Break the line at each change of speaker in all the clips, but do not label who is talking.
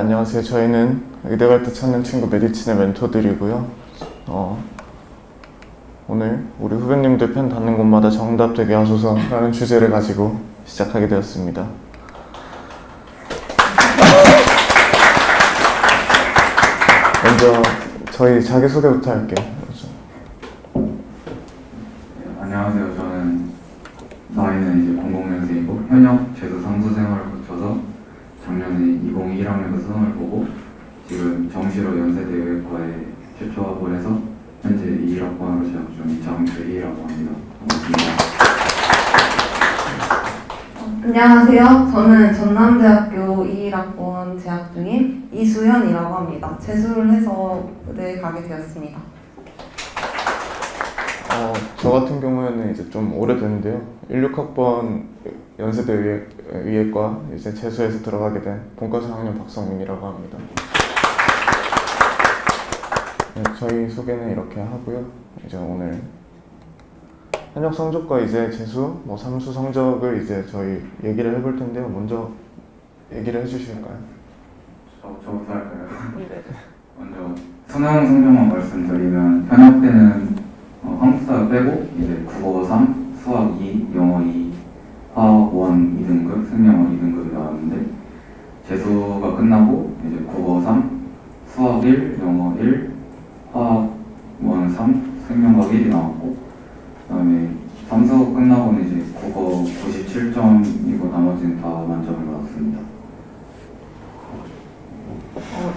안녕하세요. 저희는 의대 갈 때 찾는 친구 메디친의 멘토들이고요. 오늘 우리 후배님들 편 닿는 곳마다 정답되게 하소서라는 주제를 가지고 시작하게 되었습니다. 먼저 저희 자기소개부터 할게요.
안녕하세요. 나이는 이제 00년생이고 현역 제도 상수 생활을 거쳐서 작년에 2021학년도 수능을 보고 지금 정시로 연세대 의학과에 최초합을 해서 현재 21학번으로 재학 중인 장주희라고 합니다. 반갑습니다.
안녕하세요. 저는 전남대학교 21학번 재학 중인 이수현이라고 합니다. 재수를 해서 의대에 가게 되었습니다.
저 같은 경우에는 이제 좀 오래됐는데요. 16학번 연세대 의예과 이제 재수해서 들어가게 된 본과 4학년 박성민이라고 합니다. 네, 저희 소개는 이렇게 하고요. 이제 오늘 현역 성적과 이제 재수, 삼수 성적을 이제 저희 얘기를 해볼 텐데요. 먼저 얘기를 해주실까요?
저부터 할까요? 네. 먼저 수능 성적만 말씀드리면 현역 때는 한국사 빼고 이제 국어 3, 수학 2, 영어 2, 화학 1 2등급, 생명어 2등급이 나왔는데 재수가 끝나고 이제 국어 3, 수학 1, 영어 1, 화학 1 3, 생명과학 1이 나왔고 그다음에 삼수 끝나고는 이제 국어 97점이고 나머지는 다 만점을 받았습니다.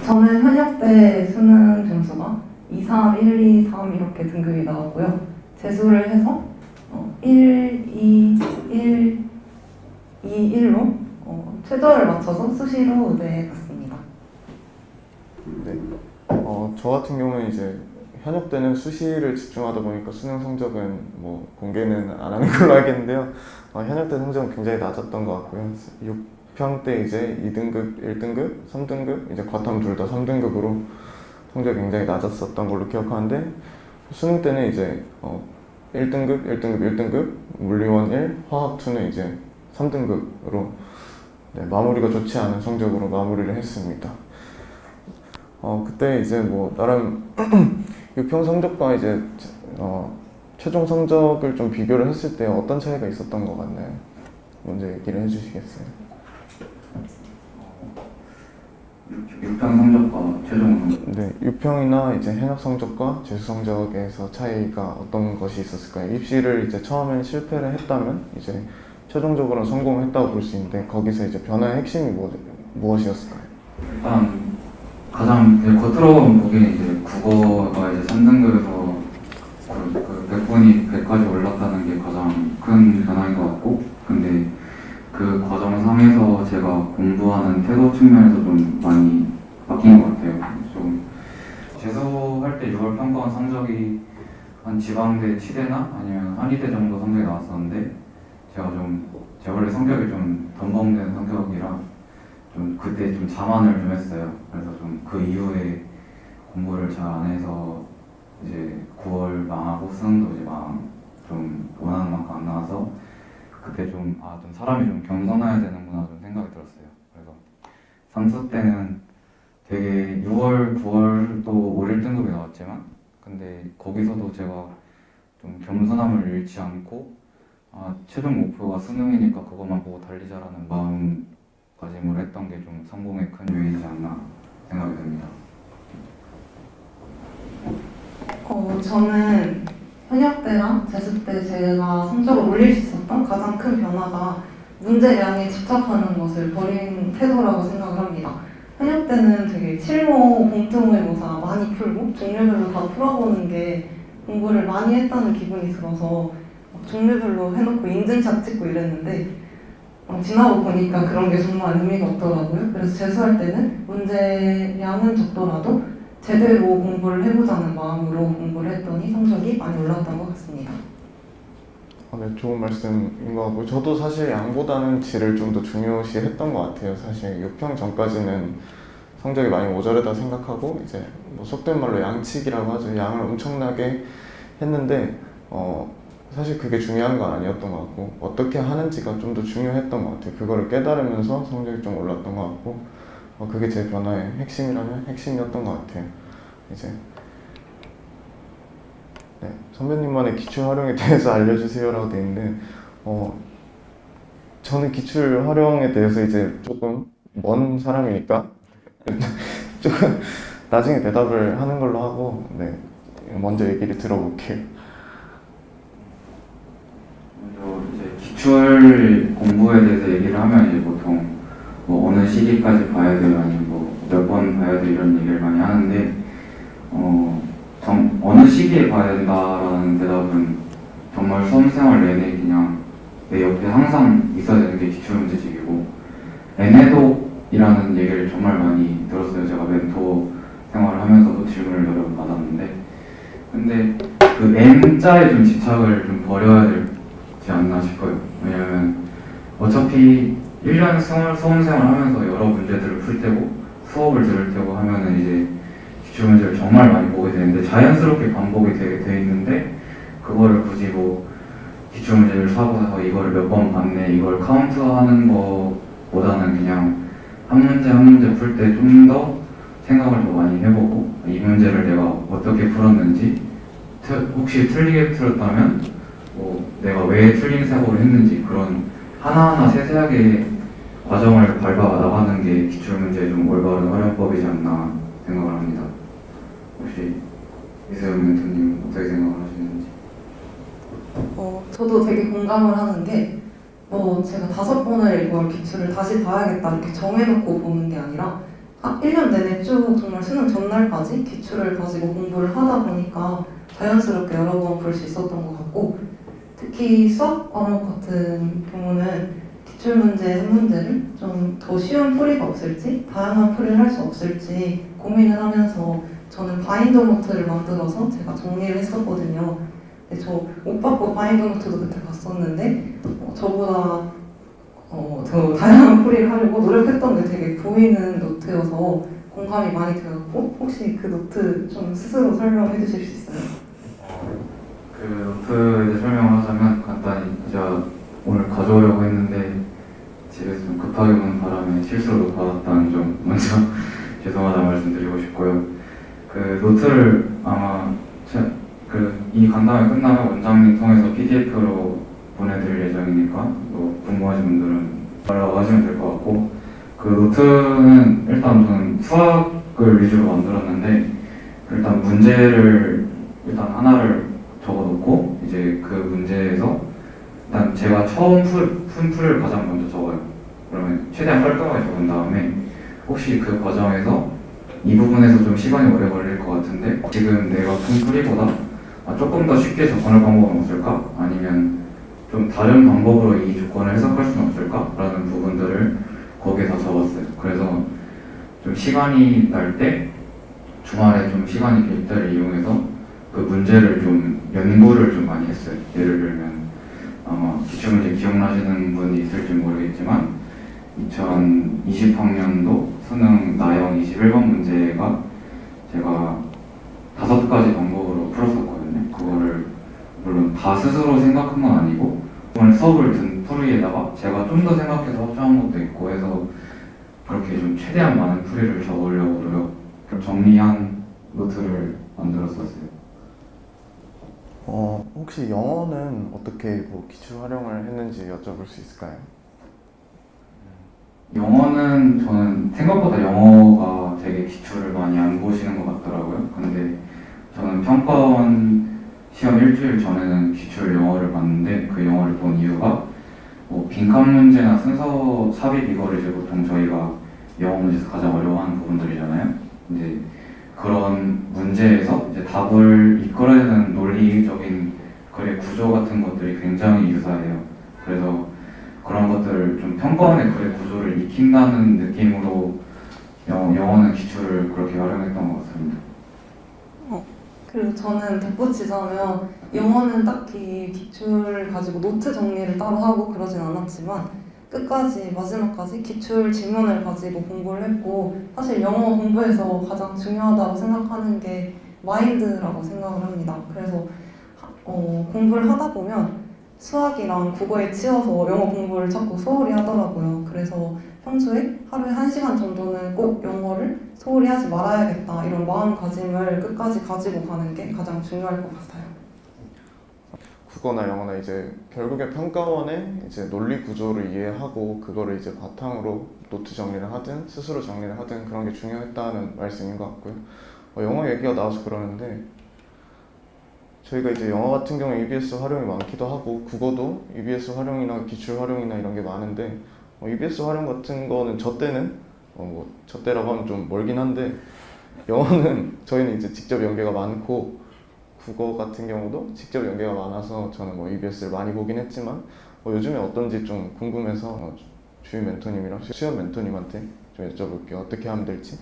저는 현역 때 수능 점수가 2, 3, 1, 2, 3 이렇게 등급이 나왔고요. 재수를 해서 1, 2, 1, 2, 1로 최저를 맞춰서 수시로 의대에 갔습니다.
네. 저 같은 경우는 이제 현역 때는 수시를 집중하다 보니까 수능 성적은 공개는 안 하는 걸로 알겠는데요. 현역 때 성적은 굉장히 낮았던 것 같고요. 6평 때 이제 2등급, 1등급, 3등급, 이제 과탐 둘 다 3등급으로 성적이 굉장히 낮았었던 걸로 기억하는데 수능 때는 이제 1등급, 1등급, 1등급, 물리원 1, 화학 2는 이제 3등급으로 마무리가 좋지 않은 성적으로 마무리를 했습니다. 그때 이제 나름 6평 성적과 이제 최종 성적을 좀 비교를 했을 때 어떤 차이가 있었던 것 같나요? 먼저 얘기를 해주시겠어요?
6평 성적과 최종 성적?
네, 6평이나 이제 현역 성적과 재수 성적에서 차이가 어떤 것이 있었을까요? 입시를 이제 처음엔 실패를 했다면 이제 최종적으로는 성공했다고 볼 수 있는데 거기서 이제 변화의 핵심이 무엇이었을까요?
일단 가장 겉으로 보기엔 이제 국어가 이제 3등급에서 그 100분이 100까지 올랐다는 게 가장 큰 변화인 것 같고 근데 그 과정상에서 제가 공부하는 태도 측면에서 좀 많이 바뀐 것 같아요. 좀 재수할 때 6월 평가원 성적이 한 지방대 치대나 아니면 한의대 정도 성적이 나왔었는데 제 원래 성격이 좀 덤벙대는 성격이라 좀 그때 좀 자만을 좀 했어요. 그래서 좀 그 이후에 공부를 잘 안 해서 이제 9월 망하고 수능도 이제 좀 원하는 만큼 안 나와서 그때 좀 사람이 좀 겸손해야 되는구나 좀 생각이 들었어요. 그래서 삼수 때는 되게 6월, 9월 또 5, 1등급이 나왔지만 근데 거기서도 제가 좀 겸손함을 잃지 않고 최종 목표가 수능이니까 그것만 보고 달리자라는 마음가짐으로 했던 게 좀 성공의 큰 요인이지 않나 생각이 듭니다.
저는 현역 때랑 재수 때 제가 성적을 올릴 수 있었던 가장 큰 변화가 문제량에 집착하는 것을 버린 태도라고 생각을 합니다. 현역 때는 되게 실무, 공통의모사 많이 풀고 종류별로 다 풀어보는 게 공부를 많이 했다는 기분이 들어서 종류별로 해놓고 인증샷 찍고 이랬는데 지나고 보니까 그런 게 정말 의미가 없더라고요. 그래서 재수할 때는 문제량은 적더라도 제대로 공부를 해보자는 마음으로 공부를 했더니 성적이 많이 올랐던 것 같습니다.
네, 좋은 말씀인 것 같고 저도 사실 양보다는 질을 좀 더 중요시했던 것 같아요. 사실 6평 전까지는 성적이 많이 모자르다 생각하고 이제 속된 말로 양치기라고 하죠. 양을 엄청나게 했는데 사실 그게 중요한 건 아니었던 것 같고 어떻게 하는지가 좀 더 중요했던 것 같아요. 그거를 깨달으면서 성적이 좀 올랐던 것 같고 그게 제 변화의 핵심이라면 핵심이었던 것 같아요. 이제 네, 선배님만의 기출 활용에 대해서 알려주세요라고 돼 있는데 저는 기출 활용에 대해서 이제 조금 먼 사람이니까 조금 나중에 대답을 하는 걸로 하고 네, 먼저 얘기를 들어볼게요.
먼저 이제 기출 공부에 대해서 얘기를 하면 이제 보통 뭐 어느 시기까지 봐야 돼요, 아니면 뭐 몇 번 봐야 돼 이런 얘기를 많이 하는데 어느 시기에 봐야 된다라는 대답은 정말 수험생활 내내 그냥 내 옆에 항상 있어야 되는 게 기출문제집이고 N해독이라는 얘기를 정말 많이 들었어요. 제가 멘토 생활을 하면서도 질문을 여러 번 받았는데 근데 그 N자에 좀 집착을 좀 버려야 되지 않나 싶어요. 왜냐면 어차피 1년 수험생활 하면서 여러 문제들을 풀 테고 수업을 들을 테고 하면은 이제 기출문제를 정말 많이 보게 되는데 자연스럽게 반복이 돼 있는데 그거를 굳이 뭐 기출문제를 사고 나서 이거를 몇 번 봤네 이걸 카운트하는 거보다는 그냥 한 문제 풀 때 좀 더 생각을 더 많이 해보고 이 문제를 내가 어떻게 풀었는지 혹시 틀리게 풀었다면 뭐 내가 왜 틀린 사고를 했는지 그런 하나하나 세세하게 과정을 밟아 나가는 게 기출문제의 좀 올바른 활용법이지 않나 생각을 합니다. 혹시 이세영 멘토님 어떻게 생각을 하시는지?
저도 되게 공감을 하는 게 제가 5번을 이걸 기출을 다시 봐야겠다 이렇게 정해놓고 보는 게 아니라 1년 내내 쭉 정말 수능 전날까지 기출을 가지고 공부를 하다 보니까 자연스럽게 여러 번 볼 수 있었던 것 같고 특히 수학 과목 같은 경우는 기출문제 3문제를 좀 더 쉬운 풀이가 없을지 다양한 풀이를 할 수 없을지 고민을 하면서 저는 바인드 노트를 만들어서 제가 정리를 했었거든요. 저 못 받고 바인드 노트도 그때 봤었는데 저보다 더 다양한 풀이를 하려고 노력했던 게 되게 보이는 노트여서 공감이 많이 되었고 혹시 그 노트 좀 스스로 설명해 주실 수 있어요?
그 노트에 대해 설명을 하자면 간단히 제가 오늘 가져오려고 했는데 집에서 좀 급하게 보는 바람에 실수로 받았다는 점 먼저 죄송하다는 말씀드리고 싶고요. 그 노트를 아마 이 간담회 끝나면 원장님 통해서 PDF로 보내드릴 예정이니까 뭐 궁금하신 분들은 연락 하시면 될 것 같고 그 노트는 일단 저는 수학을 위주로 만들었는데 일단 문제를 일단 하나를 적어놓고 이제 그 문제에서 일단 제가 처음 푼 풀을 가장 먼저 적어요. 그러면 최대한 깔끔하게 적은 다음에 혹시 그 과정에서 이 부분에서 좀 시간이 오래 걸릴 것 같은데 지금 내가 푼 풀이보다 조금 더 쉽게 접근할 방법은 없을까? 아니면 좀 다른 방법으로 이 조건을 해석할 수는 없을까? 라는 부분들을 거기에 다 적었어요. 그래서 좀 시간이 날 때 주말에 좀 시간이 빌 때를 이용해서 그 문제를 좀 연구를 좀 많이 했어요. 예를 들면 아마 기출문제 기억나시는 분이 있을지 모르겠지만 2020학년도 수능 나형 21번 문제가 제가 5가지 방법으로 풀었었거든요. 그거를 물론 다 스스로 생각한 건 아니고 오늘 수업을 든 풀이에다가 제가 좀 더 생각해서 합쳐한 것도 있고 해서 그렇게 좀 최대한 많은 풀이를 적으려고 정리한 노트를 만들었었어요.
혹시 영어는 어떻게 뭐 기출 활용을 했는지 여쭤볼 수 있을까요?
영어는 저는 생각보다 영어가 되게 기출을 많이 안 보시는 것 같더라고요. 근데 저는 평가원 시험 일주일 전에는 기출 영어를 봤는데 그 영어를 본 이유가 뭐 빈칸 문제나 순서 삽입 이거를 이제 보통 저희가 영어 문제에서 가장 어려워하는 부분들이잖아요. 이제 그런 문제에서 이제 답을 이끌어내는 논리적인 글의 구조 같은 것들이 굉장히 유사해요. 그래서 그런 것들을 좀 평가원의 글의 구조를 익힌다는 느낌으로 영어는 기출을 그렇게 활용했던 것 같습니다.
그리고 저는 덧붙이자면 영어는 딱히 기출을 가지고 노트 정리를 따로 하고 그러진 않았지만 끝까지 마지막까지 기출 지문을 가지고 공부를 했고 사실 영어 공부에서 가장 중요하다고 생각하는 게 마인드라고 생각을 합니다. 그래서 공부를 하다 보면 수학이랑 국어에 치여서 영어 공부를 자꾸 소홀히 하더라고요. 그래서 평소에 하루에 1시간 정도는 꼭 영어를 소홀히 하지 말아야겠다 이런 마음가짐을 끝까지 가지고 가는 게 가장 중요할 것 같아요.
국어나 영어나 이제 결국에 평가원의 이제 논리 구조를 이해하고 그거를 이제 바탕으로 노트 정리를 하든 스스로 정리를 하든 그런 게 중요했다는 말씀인 것 같고요. 영어 얘기가 나와서 그러는데 저희가 이제 영어 같은 경우에 EBS 활용이 많기도 하고 국어도 EBS 활용이나 기출 활용이나 이런 게 많은데 EBS 활용 같은 거는 저 때는 저 때라고 하면 좀 멀긴 한데 영어는 저희는 이제 직접 연계가 많고 국어 같은 경우도 직접 연계가 많아서 저는 EBS를 많이 보긴 했지만 요즘에 어떤지 좀 궁금해서 주임 멘토님이랑 수연 멘토님한테 좀 여쭤볼게요. 어떻게 하면 될지.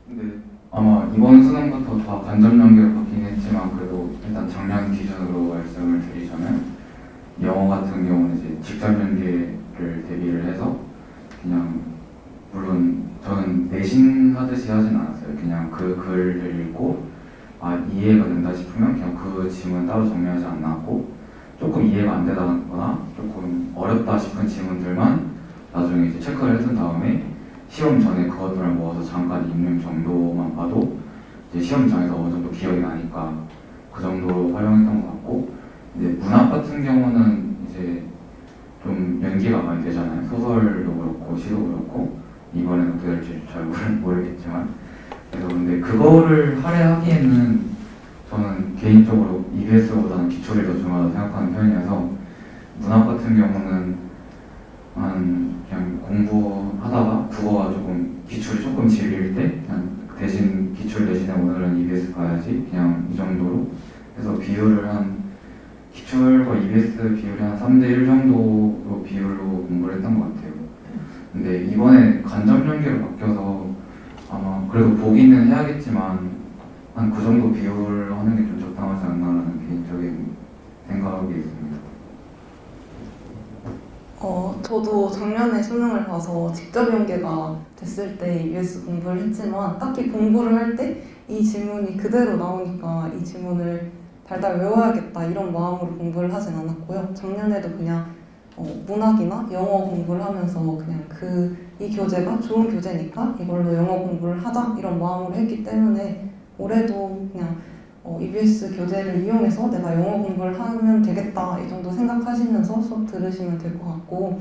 근데 아마 이번 수능부터 다 간접 연계로 바뀌긴 했지만 그래도 일단 작년 기준으로 말씀을 드리자면 영어 같은 경우는 이제 직접 연계를 대비를 해서 그냥 물론 저는 내신 하듯이 하진 않았어요. 그냥 그 글을 읽고 이해가 된다 싶으면 그냥 그 지문 따로 정리하지 않았고 조금 이해가 안 되거나 조금 어렵다 싶은 지문들만 나중에 이제 체크를 해둔 다음에 시험 전에 그것들을 모아서 잠깐 읽는 정도만 봐도 이제 시험장에서 어느 정도 기억이 나니까 그 정도로 활용했던 것 같고, 이제 문학 같은 경우는 이제 좀 연기가 많이 되잖아요. 소설도 그렇고 시도 그렇고 이번에는 어떻게 될지 잘 모르겠지만 그래서 근데 그거를 할애하기에는 저는 개인적으로 EBS보다는 기출이 더 중요하다고 생각하는 편이라서 문학 같은 경우는 그냥 공부하다가 국어가 조금 기출이 조금 질릴 때 그냥 대신 기출 대신에 오늘은 EBS 봐야지 그냥 이 정도로 해서 비율을 기출과 EBS 비율이 한 3대1 정도로 비율로 공부를 했던 것 같아요. 근데 이번에 간접 연계로 바뀌어서 아마 그래도 보기는 해야겠지만 한 그 정도 비율로 하는 게 좀 적당하지 않나라는 개인적인 생각이 있습니다.
저도 작년에 수능을 봐서 직접 연계가 됐을 때 EBS 공부를 했지만 딱히 공부를 할 때 이 지문이 그대로 나오니까 이 지문을 달달 외워야겠다 이런 마음으로 공부를 하진 않았고요. 작년에도 그냥 문학이나 영어 공부를 하면서 그냥 이 교재가 좋은 교재니까 이걸로 영어 공부를 하자 이런 마음으로 했기 때문에 올해도 그냥 EBS 교재를 이용해서 내가 영어 공부를 하면 되겠다 이 정도 생각하시면서 수업 들으시면 될 것 같고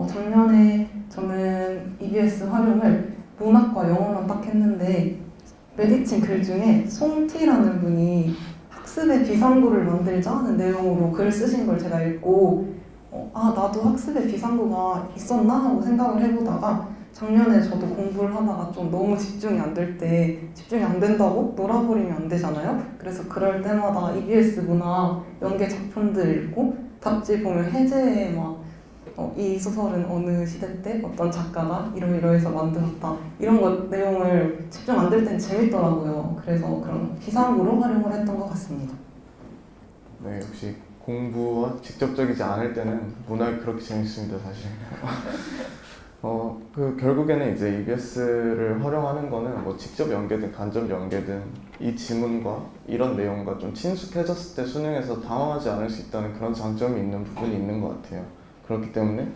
작년에 저는 EBS 활용을 문학과 영어만 딱 했는데 메디친 글 중에 송티라는 분이 학습의 비상구를 만들자 하는 내용으로 글 쓰신 걸 제가 읽고 나도 학습의 비상구가 있었나 하고 생각을 해보다가 작년에 저도 공부를 하다가 좀 너무 집중이 안 될 때 집중이 안 된다고 놀아버리면 안 되잖아요. 그래서 그럴 때마다 EBS 문화 연계 작품들 읽고 답지 보면 해제에 이 소설은 어느 시대 때 어떤 작가가 이러이러해서 만들었다 이런 것 내용을 집중 안 될 땐 재밌더라고요. 그래서 그런 비상구로 활용을 했던 것 같습니다.
네, 역시 공부와 직접적이지 않을 때는 문학이 그렇게 재밌습니다, 사실. 결국에는 이제 EBS를 활용하는 거는 직접 연계든 간접 연계든 이 지문과 이런 내용과 좀 친숙해졌을 때 수능에서 당황하지 않을 수 있다는 그런 장점이 있는 부분이 있는 것 같아요. 그렇기 때문에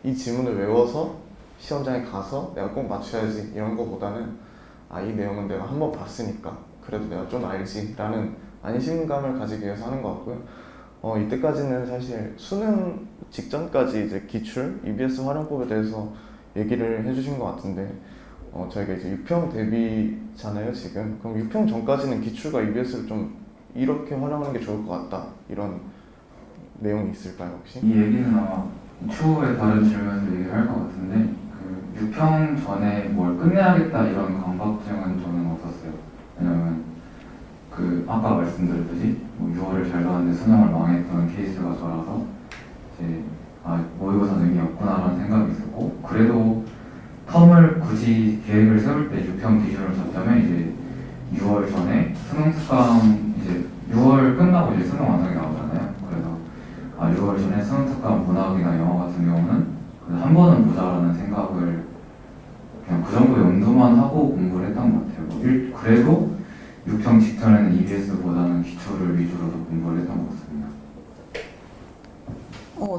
이 지문을 외워서 시험장에 가서 내가 꼭 맞춰야지 이런 거보다는 이 내용은 내가 한번 봤으니까 그래도 내가 좀 알지 라는 안심감을 가지기 위해서 하는 것 같고요. 이때까지는 사실 수능 직전까지 이제 기출, EBS 활용법에 대해서 얘기를 해주신 것 같은데 저희가 이제 6평 대비잖아요 지금. 그럼 6평 전까지는 기출과 EBS를 좀 이렇게 활용하는 게 좋을 것 같다 이런 내용이 있을까요 혹시?
이 얘기는 아마 추후에 다른 질문에서 얘기를 할 것 같은데 6평 전에 뭘 끝내야겠다 이런 강박증은 저는 없었어요. 왜냐면 아까 말씀드렸듯이 6월을 잘 나왔는데 수능을 망했던 케이스가 저라서 이제 모의고사는 의미 없구나라는 생각이 있었고, 그래도 텀을 굳이 계획을 세울 때 6평 기준으로 잡자면 이제 6월 전에 수능 특강 이제 6월 끝나고 이제 수능 완성이 나오잖아요. 그래서 6월 전에 수능 특강 문학이나 영어 같은 경우는 한 번은 보자라는 생각을 그냥 그 정도 염두만 하고 공부를 했던 것 같아요. 그래도 6평 직전에는 EBS보다는 기초를 위주로 더 공부를 했던 것 같습니다.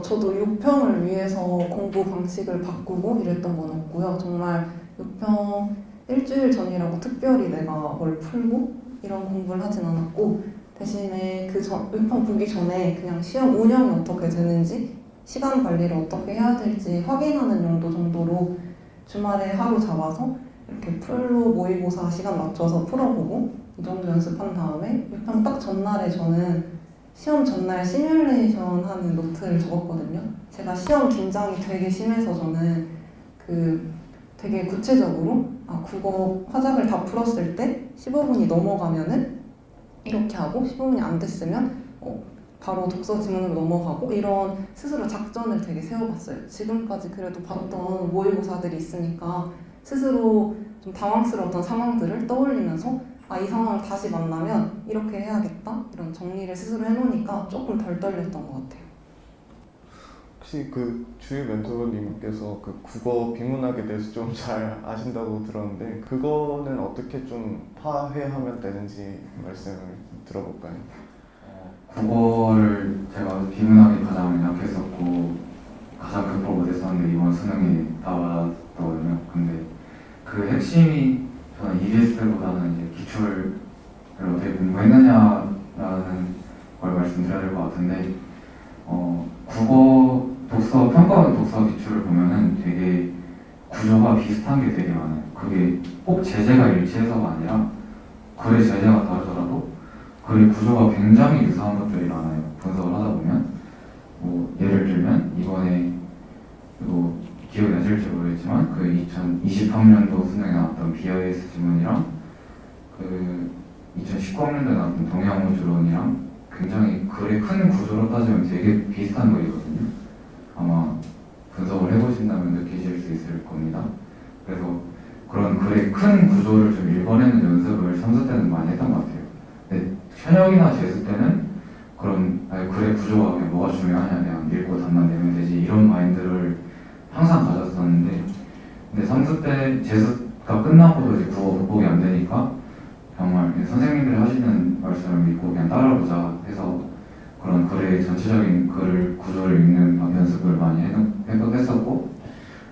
저도 6평을 위해서 공부 방식을 바꾸고 이랬던 건 없고요. 정말 6평 일주일 전이라고 특별히 내가 뭘 풀고 이런 공부를 하진 않았고, 대신에 6평 보기 전에 그냥 시험 운영이 어떻게 되는지, 시간 관리를 어떻게 해야 될지 확인하는 용도 정도로 주말에 하루 잡아서 이렇게 풀로 모의고사 시간 맞춰서 풀어보고 이 정도 연습한 다음에 6평 딱 전날에 저는 시험 전날 시뮬레이션 하는 노트를 적었거든요. 제가 시험 긴장이 되게 심해서 저는 되게 구체적으로 국어 화작을 다 풀었을 때 15분이 넘어가면은 이렇게 하고 15분이 안 됐으면 바로 독서 지문으로 넘어가고, 이런 스스로 작전을 되게 세워봤어요. 지금까지 그래도 봤던 모의고사들이 있으니까 스스로 좀 당황스러웠던 상황들을 떠올리면서 이 상황을 다시 만나면 이렇게 해야겠다, 이런 정리를 스스로 해놓으니까 조금 덜 떨렸던 것 같아요.
혹시 그 주유 멘토님께서 그 국어 비문학에 대해서 좀 잘 아신다고 들었는데, 그거는 어떻게 좀 파해하면 되는지 말씀을 들어볼까요?
국어를 제가 비문학이 가장 약했었고 가장 극복 못했었는데 이번 수능에 나왔거든요. 근데 그 핵심이 저는 EBS보다는 이제 기출을 어떻게 공부했느냐라는 걸 말씀드려야 될 것 같은데, 국어 독서 평가원 독서 기출을 보면은 되게 구조가 비슷한 게 되게 많아요. 그게 꼭 제재가 일치해서가 아니라 글의 제재가 다르더라도 글의 구조가 굉장히 유사한 것들이 많아요. 분석을 하다 보면 예를 들면 이번에 기억이 나실지 모르겠지만 그 2023년도 수능에 나왔던 BIS 지문이랑 그 2019학년도에 나왔던 동양우주론이랑 굉장히 글의 큰 구조로 따지면 되게 비슷한 거이거든요. 아마 분석을 해보신다면 느끼실 수 있을 겁니다. 그래서 그런 글의 큰 구조를 좀 읽어내는 연습을 3수 때는 많이 했던 것 같아요. 근데 현역이나 재수 때는 그런 글의 구조가 그냥 뭐가 중요하냐, 그냥 읽고 답만 내면 되지, 이런 마인드를 항상 가졌었는데, 근데 3수 때 재수가 끝나고도 이제 국어 극복이 안 되니까 정말 선생님들이 하시는 말씀을 믿고 그냥 따라보자 해서 그런 글의 전체적인 글 구조를 읽는 연습을 많이 했었고,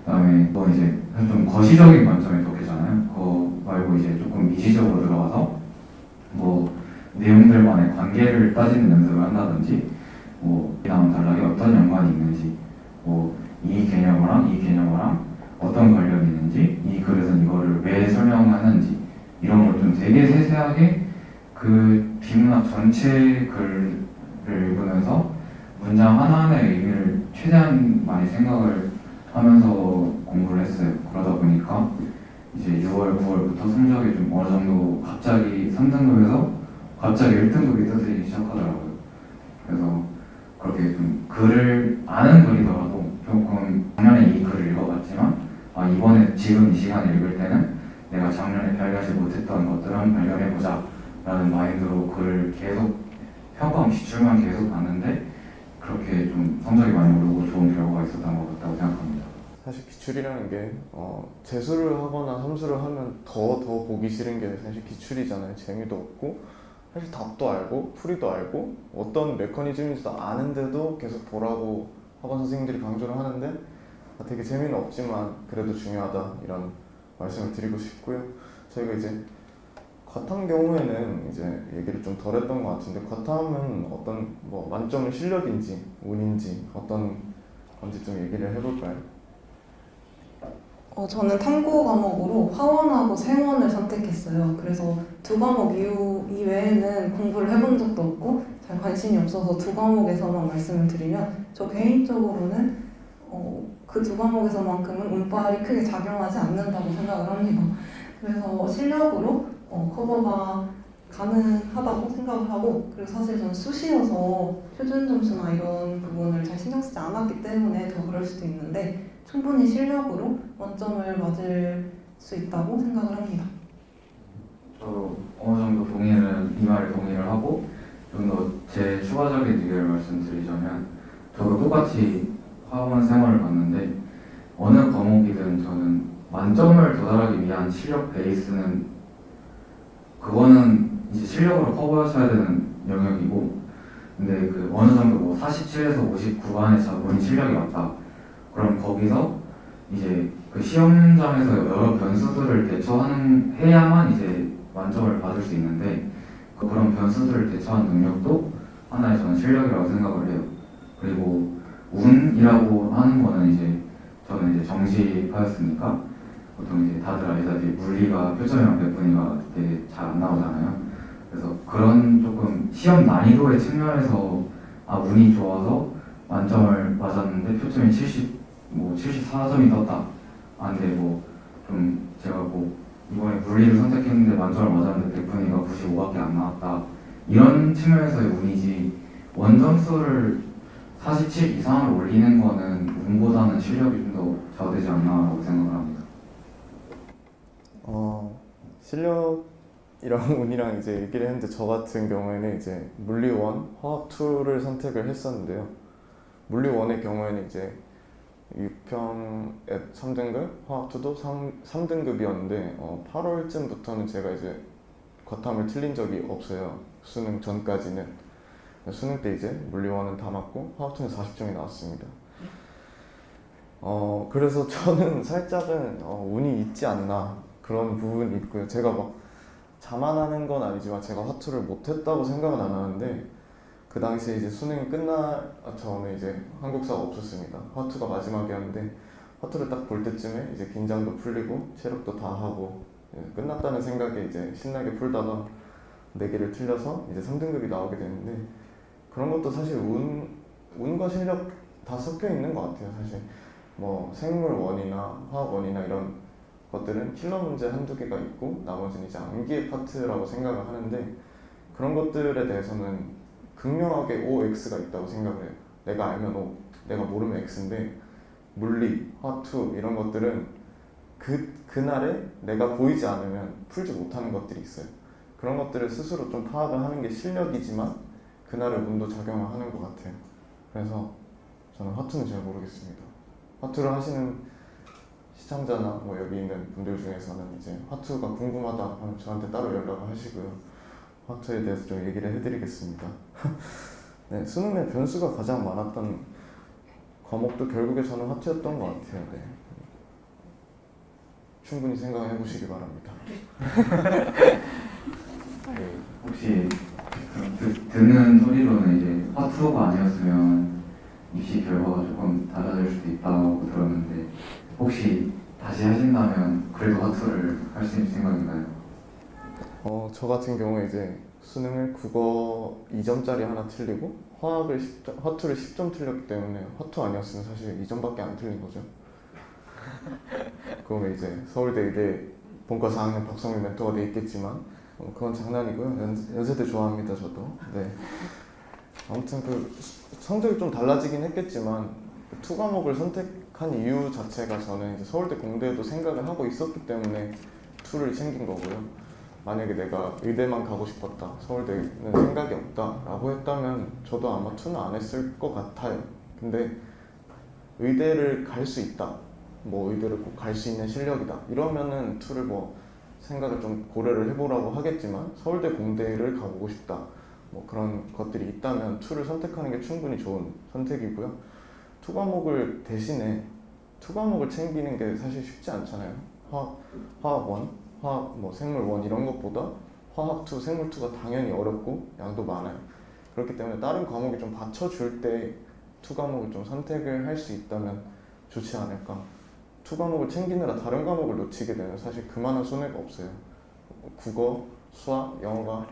그다음에 이제 좀 거시적인 관점의 독해잖아요. 그거 말고 이제 조금 미시적으로 들어가서 내용들만의 관계를 따지는 연습을 한다든지, 이랑 단락에 어떤 연관이 있는지, 이 개념어랑 이 개념어랑 어떤 관련이 있는지, 이 글에서는 이거를 왜 설명하는지, 이런 걸 좀 되게 세세하게 그 비문학 전체 글을 읽으면서 문장 하나하나의 의미를 최대한 많이 생각을 하면서 공부를 했어요. 그러다 보니까 이제 6월, 9월부터 성적이 좀 어느 정도 갑자기 3등급에서 갑자기 1등급이 떠들기 시작하더라고요. 그래서 그렇게 좀 글을 아는 글이더라도 조금 작년에 이 글을 읽어봤지만 이번에 지금 이 시간에 읽을 때는 내가 작년에 발견하지 못했던 것들을 한번 발견해보자 라는 마인드로 글을 계속 평가원 기출만 계속 봤는데, 그렇게 좀 성적이 많이 오르고 좋은 결과가 있었던 것 같다고 생각합니다.
사실 기출이라는 게 재수를 하거나 함수를 하면 더 보기 싫은 게 사실 기출이잖아요. 재미도 없고 사실 답도 알고 풀이도 알고 어떤 메커니즘인지도 아는데도 계속 보라고 학원 선생님들이 강조를 하는데 되게 재미는 없지만 그래도 중요하다, 이런 말씀을 드리고 싶고요. 저희가 이제 과탐 경우에는 이제 얘기를 좀 덜 했던 것 같은데, 과탐은 어떤 만점은 실력인지 운인지 어떤 건지 좀 얘기를 해볼까요?
저는 탐구 과목으로 화원하고 생원을 선택했어요. 그래서 두 과목 이외에는 공부를 해본 적도 없고 잘 관심이 없어서 두 과목에서만 말씀을 드리면, 저 개인적으로는 그 두 과목에서만큼은 운빨이 크게 작용하지 않는다고 생각을 합니다. 그래서 실력으로 커버가 가능하다고 생각을 하고, 그리고 사실 저는 수시여서 표준 점수나 이런 부분을 잘 신경 쓰지 않았기 때문에 더 그럴 수도 있는데, 충분히 실력으로 원점을 맞을 수 있다고 생각을 합니다.
저도 어느 정도 이 말에 동의를 하고, 좀 더 제 추가적인 의견을 말씀드리자면, 저도 똑같이 학원 생활을 봤는데 어느 과목이든 저는 만점을 도달하기 위한 실력 베이스는 그거는 이제 실력으로 커버하셔야 되는 영역이고, 근데 그 어느 정도 뭐 47에서 59반에 본인 실력이 맞다. 그럼 거기서 이제 그 시험장에서 여러 변수들을 해야만 이제 만점을 받을 수 있는데, 그런 변수들을 대처한 능력도 하나의 저는 실력이라고 생각을 해요. 그리고 운이라고 하는 거는 이제 저는 이제 정시파였으니까 보통 이제 다들 알다시피 물리가 표점이랑 백분위가 되게 잘 안 나오잖아요. 그래서 그런 조금 시험 난이도의 측면에서 운이 좋아서 만점을 맞았는데 표점이 74점이 떴다. 근데 뭐 좀 제가 뭐 이번에 물리를 선택했는데 만점을 맞았는데 백분위가 95밖에 안 나왔다. 이런 측면에서의 운이지, 원점수를 47 이상을 올리는 거는 운보다는 실력이 좀 더 좌우되지 않나라고 생각을 합니다.
실력이랑 운이랑 이제 얘기를 했는데, 저 같은 경우에는 이제 물리 1, 화학 2를 선택을 했었는데요. 물리 1의 경우에는 이제 유평 3등급, 화학 2도 3등급이었는데 8월쯤부터는 제가 이제 과탐을 틀린 적이 없어요. 수능 전까지는. 수능 때 이제 물리 1은 다 맞고 화학 2는 40점이 나왔습니다. 그래서 저는 살짝은 운이 있지 않나 그런 부분이 있고요. 제가 막 자만하는 건 아니지만 제가 화투를 못했다고 생각은 안 하는데, 그 당시에 이제 수능이 저는 이제 한국사가 없었습니다. 화투가 마지막이었는데, 화투를 딱 볼 때쯤에 이제 긴장도 풀리고 체력도 다 하고 끝났다는 생각에 이제 신나게 풀다가 4개를 틀려서 이제 3등급이 나오게 되는데, 그런 것도 사실 운과 실력 다 섞여 있는 것 같아요. 사실 뭐 생물 원이나 화학 원이나 이런 것들은 킬러 문제 한두 개가 있고 나머지는 이제 암기의 파트라고 생각을 하는데, 그런 것들에 대해서는 극명하게 OX가 있다고 생각을 해요. 내가 알면 O, 내가 모르면 X인데, 물리, 화투 이런 것들은 그날에 내가 보이지 않으면 풀지 못하는 것들이 있어요. 그런 것들을 스스로 좀 파악을 하는 게 실력이지만 그날의 운도 작용을 하는 것 같아요. 그래서 저는 화투는 잘 모르겠습니다. 화투를 하시는 시청자나 뭐 여기 있는 분들 중에서는 이제 화투가 궁금하다 하면 저한테 따로 연락을 하시고요. 화투에 대해서 좀 얘기를 해드리겠습니다. 네, 수능의 변수가 가장 많았던 과목도 결국에 저는 화투였던 것 같아요. 네. 충분히 생각해 보시기 바랍니다.
혹시 듣는 소리로는 이제 화투가 아니었으면 입시 결과가 조금 달라질 수도 있다고 들었는데, 혹시 다시 하신다면 그래도 화투를 할 수 있는 생각인가요?
저 같은 경우에 이제 수능을 국어 2점짜리 하나 틀리고 화투를 10점 틀렸기 때문에 화투 아니었으면 사실 2점밖에 안 틀린 거죠. 그러면 이제 서울대 의대 본과 4학년 박성민 멘토가 돼 있겠지만 그건 장난이고요. 연세대 좋아합니다, 저도. 네. 아무튼 그 성적이 좀 달라지긴 했겠지만 투 과목을 선택한 이유 자체가 저는 이제 서울대 공대도 생각을 하고 있었기 때문에 투를 챙긴 거고요. 만약에 내가 의대만 가고 싶었다, 서울대는 생각이 없다 라고 했다면 저도 아마 투는 안 했을 것 같아요. 근데 의대를 갈 수 있다, 뭐 의대를 꼭 갈 수 있는 실력이다 이러면은 투를 뭐 생각을 좀 고려를 해보라고 하겠지만, 서울대 공대를 가보고 싶다 뭐 그런 것들이 있다면 투를 선택하는 게 충분히 좋은 선택이고요. 투 과목을 대신에 투 과목을 챙기는 게 사실 쉽지 않잖아요. 화학 원, 화학 뭐 생물 원 이런 것보다 화학 투, 생물 투가 당연히 어렵고 양도 많아요. 그렇기 때문에 다른 과목이 좀 받쳐줄 때 투 과목을 좀 선택을 할 수 있다면 좋지 않을까. 투 과목을 챙기느라 다른 과목을 놓치게 되면 사실 그만한 손해가 없어요. 국어, 수학, 영어가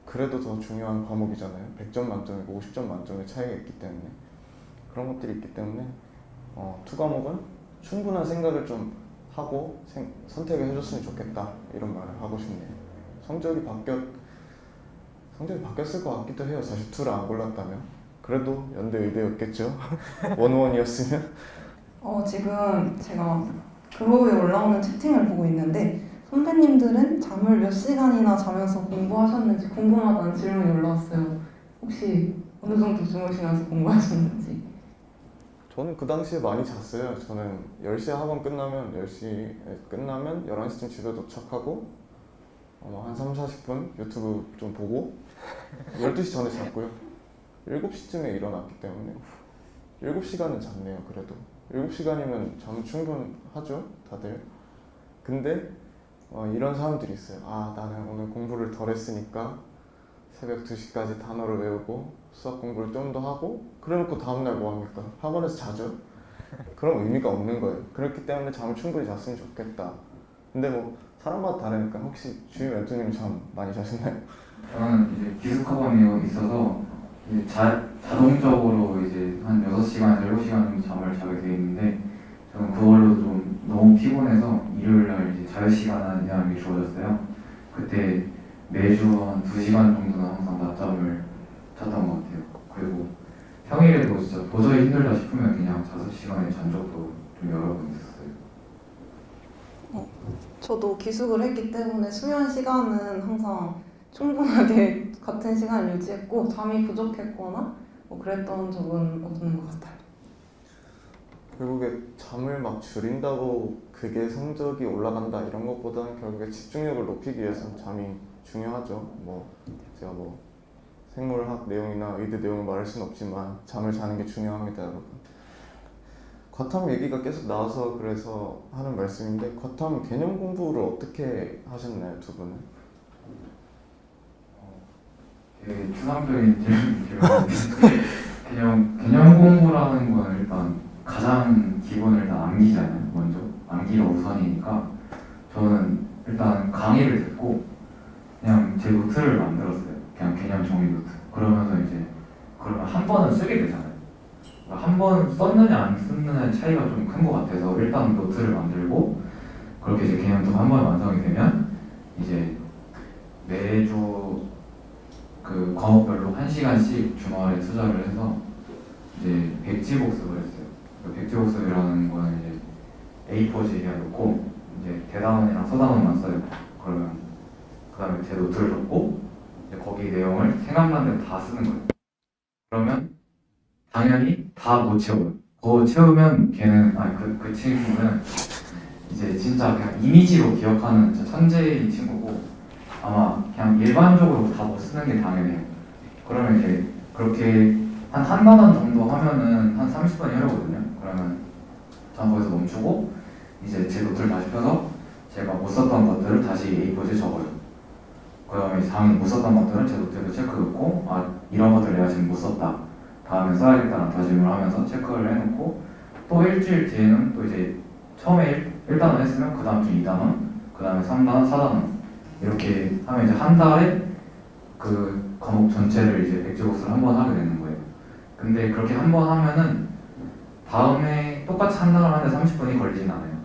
그래도 더 중요한 과목이잖아요. 100점 만점이고 50점 만점의 차이가 있기 때문에, 그런 것들이 있기 때문에 투 과목은 충분한 생각을 좀 하고 선택을 해줬으면 좋겠다 이런 말을 하고 싶네요. 성적이 바뀌었을 것 같기도 해요. 사실 투를 안 골랐다면 그래도 연대 의대였겠죠. 원원이었으면.
지금 제가 글로브에 올라오는 채팅을 보고 있는데, 선배님들은 잠을 몇 시간이나 자면서 공부하셨는지 궁금하다는 질문이 올라왔어요. 혹시 어느 정도 주무시면서 공부하셨는지?
저는 그 당시에 많이 잤어요. 저는 10시에 학원 끝나면 11시쯤 집에 도착하고 한 3, 40분 유튜브 좀 보고 12시 전에 잤고요. 7시쯤에 일어났기 때문에 7시간은 잤네요. 그래도 7시간이면 잠 충분하죠 다들. 근데 이런 사람들이 있어요. 나는 오늘 공부를 덜 했으니까 새벽 2시까지 단어를 외우고 수학 공부를 좀 더 하고 그래놓고 다음날 뭐합니까? 학원에서 자죠? 그런 의미가 없는 거예요. 그렇기 때문에 잠을 충분히 잤으면 좋겠다. 근데 뭐 사람마다 다르니까. 혹시 주임 멘토님 잠 많이 자셨나요?
저는 이제 기숙학원이 있어서 이제 자동적으로 이제 한 6시간, 7시간 정도 잠을 자게 돼 있는데 저는 그걸로 좀 너무 피곤해서 일요일날 이제 자유시간이 주어졌어요. 그때 매주 한 2시간 정도는 항상 낮잠을 잤던 것 같아요. 그리고 평일에도 진짜 도저히 힘들다 싶으면 그냥 5시간에 잔 적도 좀 여러 번 있었어요.
저도 기숙을 했기 때문에 수면 시간은 항상 충분하게 같은 시간을 유지했고 잠이 부족했거나 뭐 그랬던 적은 없는 것 같아요.
결국에 잠을 막 줄인다고 그게 성적이 올라간다 이런 것보다는 결국에 집중력을 높이기 위해서는 잠이 중요하죠. 제가 생물학 내용이나 의대 내용을 말할 수는 없지만 잠을 자는 게 중요합니다, 여러분. 과탐 얘기가 계속 나와서 그래서 하는 말씀인데, 과탐 개념 공부를 어떻게 하셨나요, 두 분은?
되게 추상적인 질문인데 개념 공부라는 건 일단 가장 기본을 일단 암기잖아요. 먼저 암기가 우선이니까 저는 일단 강의를 듣고 그냥 제 노트를 만들었어요. 그냥 개념 정리 노트. 그러면서 이제 그러면 한 번은 쓰게 되잖아요. 그러니까 한 번 썼느냐 안 썼느냐의 차이가 좀 큰 것 같아서 일단 노트를 만들고 그렇게 이제 개념도 한 번 완성이 되면 이제 매주 그 과목별로 1시간씩 주말에 투자를 해서 이제 백지 복습을 했어요. 그 백지 복습이라는 거는 이제 A4지에 놓고 이제 대단원이랑 서단원만 써요. 그러면 그 다음에 제 노트를 적고 이제 거기 내용을 생각나는 대로 다 쓰는 거예요. 그러면 당연히 다 못 채워요. 그거 채우면 걔는 그 친구는 이제 진짜 그냥 이미지로 기억하는 진짜 천재인 친구고 아마 그냥 일반적으로 다 못 쓰는 게 당연해요. 그러면 이제 그렇게 한 단원 정도 하면은 한 30분이 흐르거든요. 그러면 전 거기서 멈추고 이제 제 노트를 다시 펴서 제가 못 썼던 것들을 다시 A4지에 적어요. 그다음에 당연히 못 썼던 것들은 제 노트에도 체크 넣고 이런 것들 내가 지금 못 썼다. 다음에 써야겠다는 다짐을 하면서 체크를 해놓고 또 일주일 뒤에는 또 이제 처음에 1단원 했으면 그 다음 주 2단원, 그 다음에 3단원, 4단원 이렇게 하면 이제 한 달에 그 과목 전체를 이제 백지복습을 한 번 하게 되는 거예요. 근데 그렇게 한 번 하면은 다음에 똑같이 한 달을 하는데 30분이 걸리진 않아요.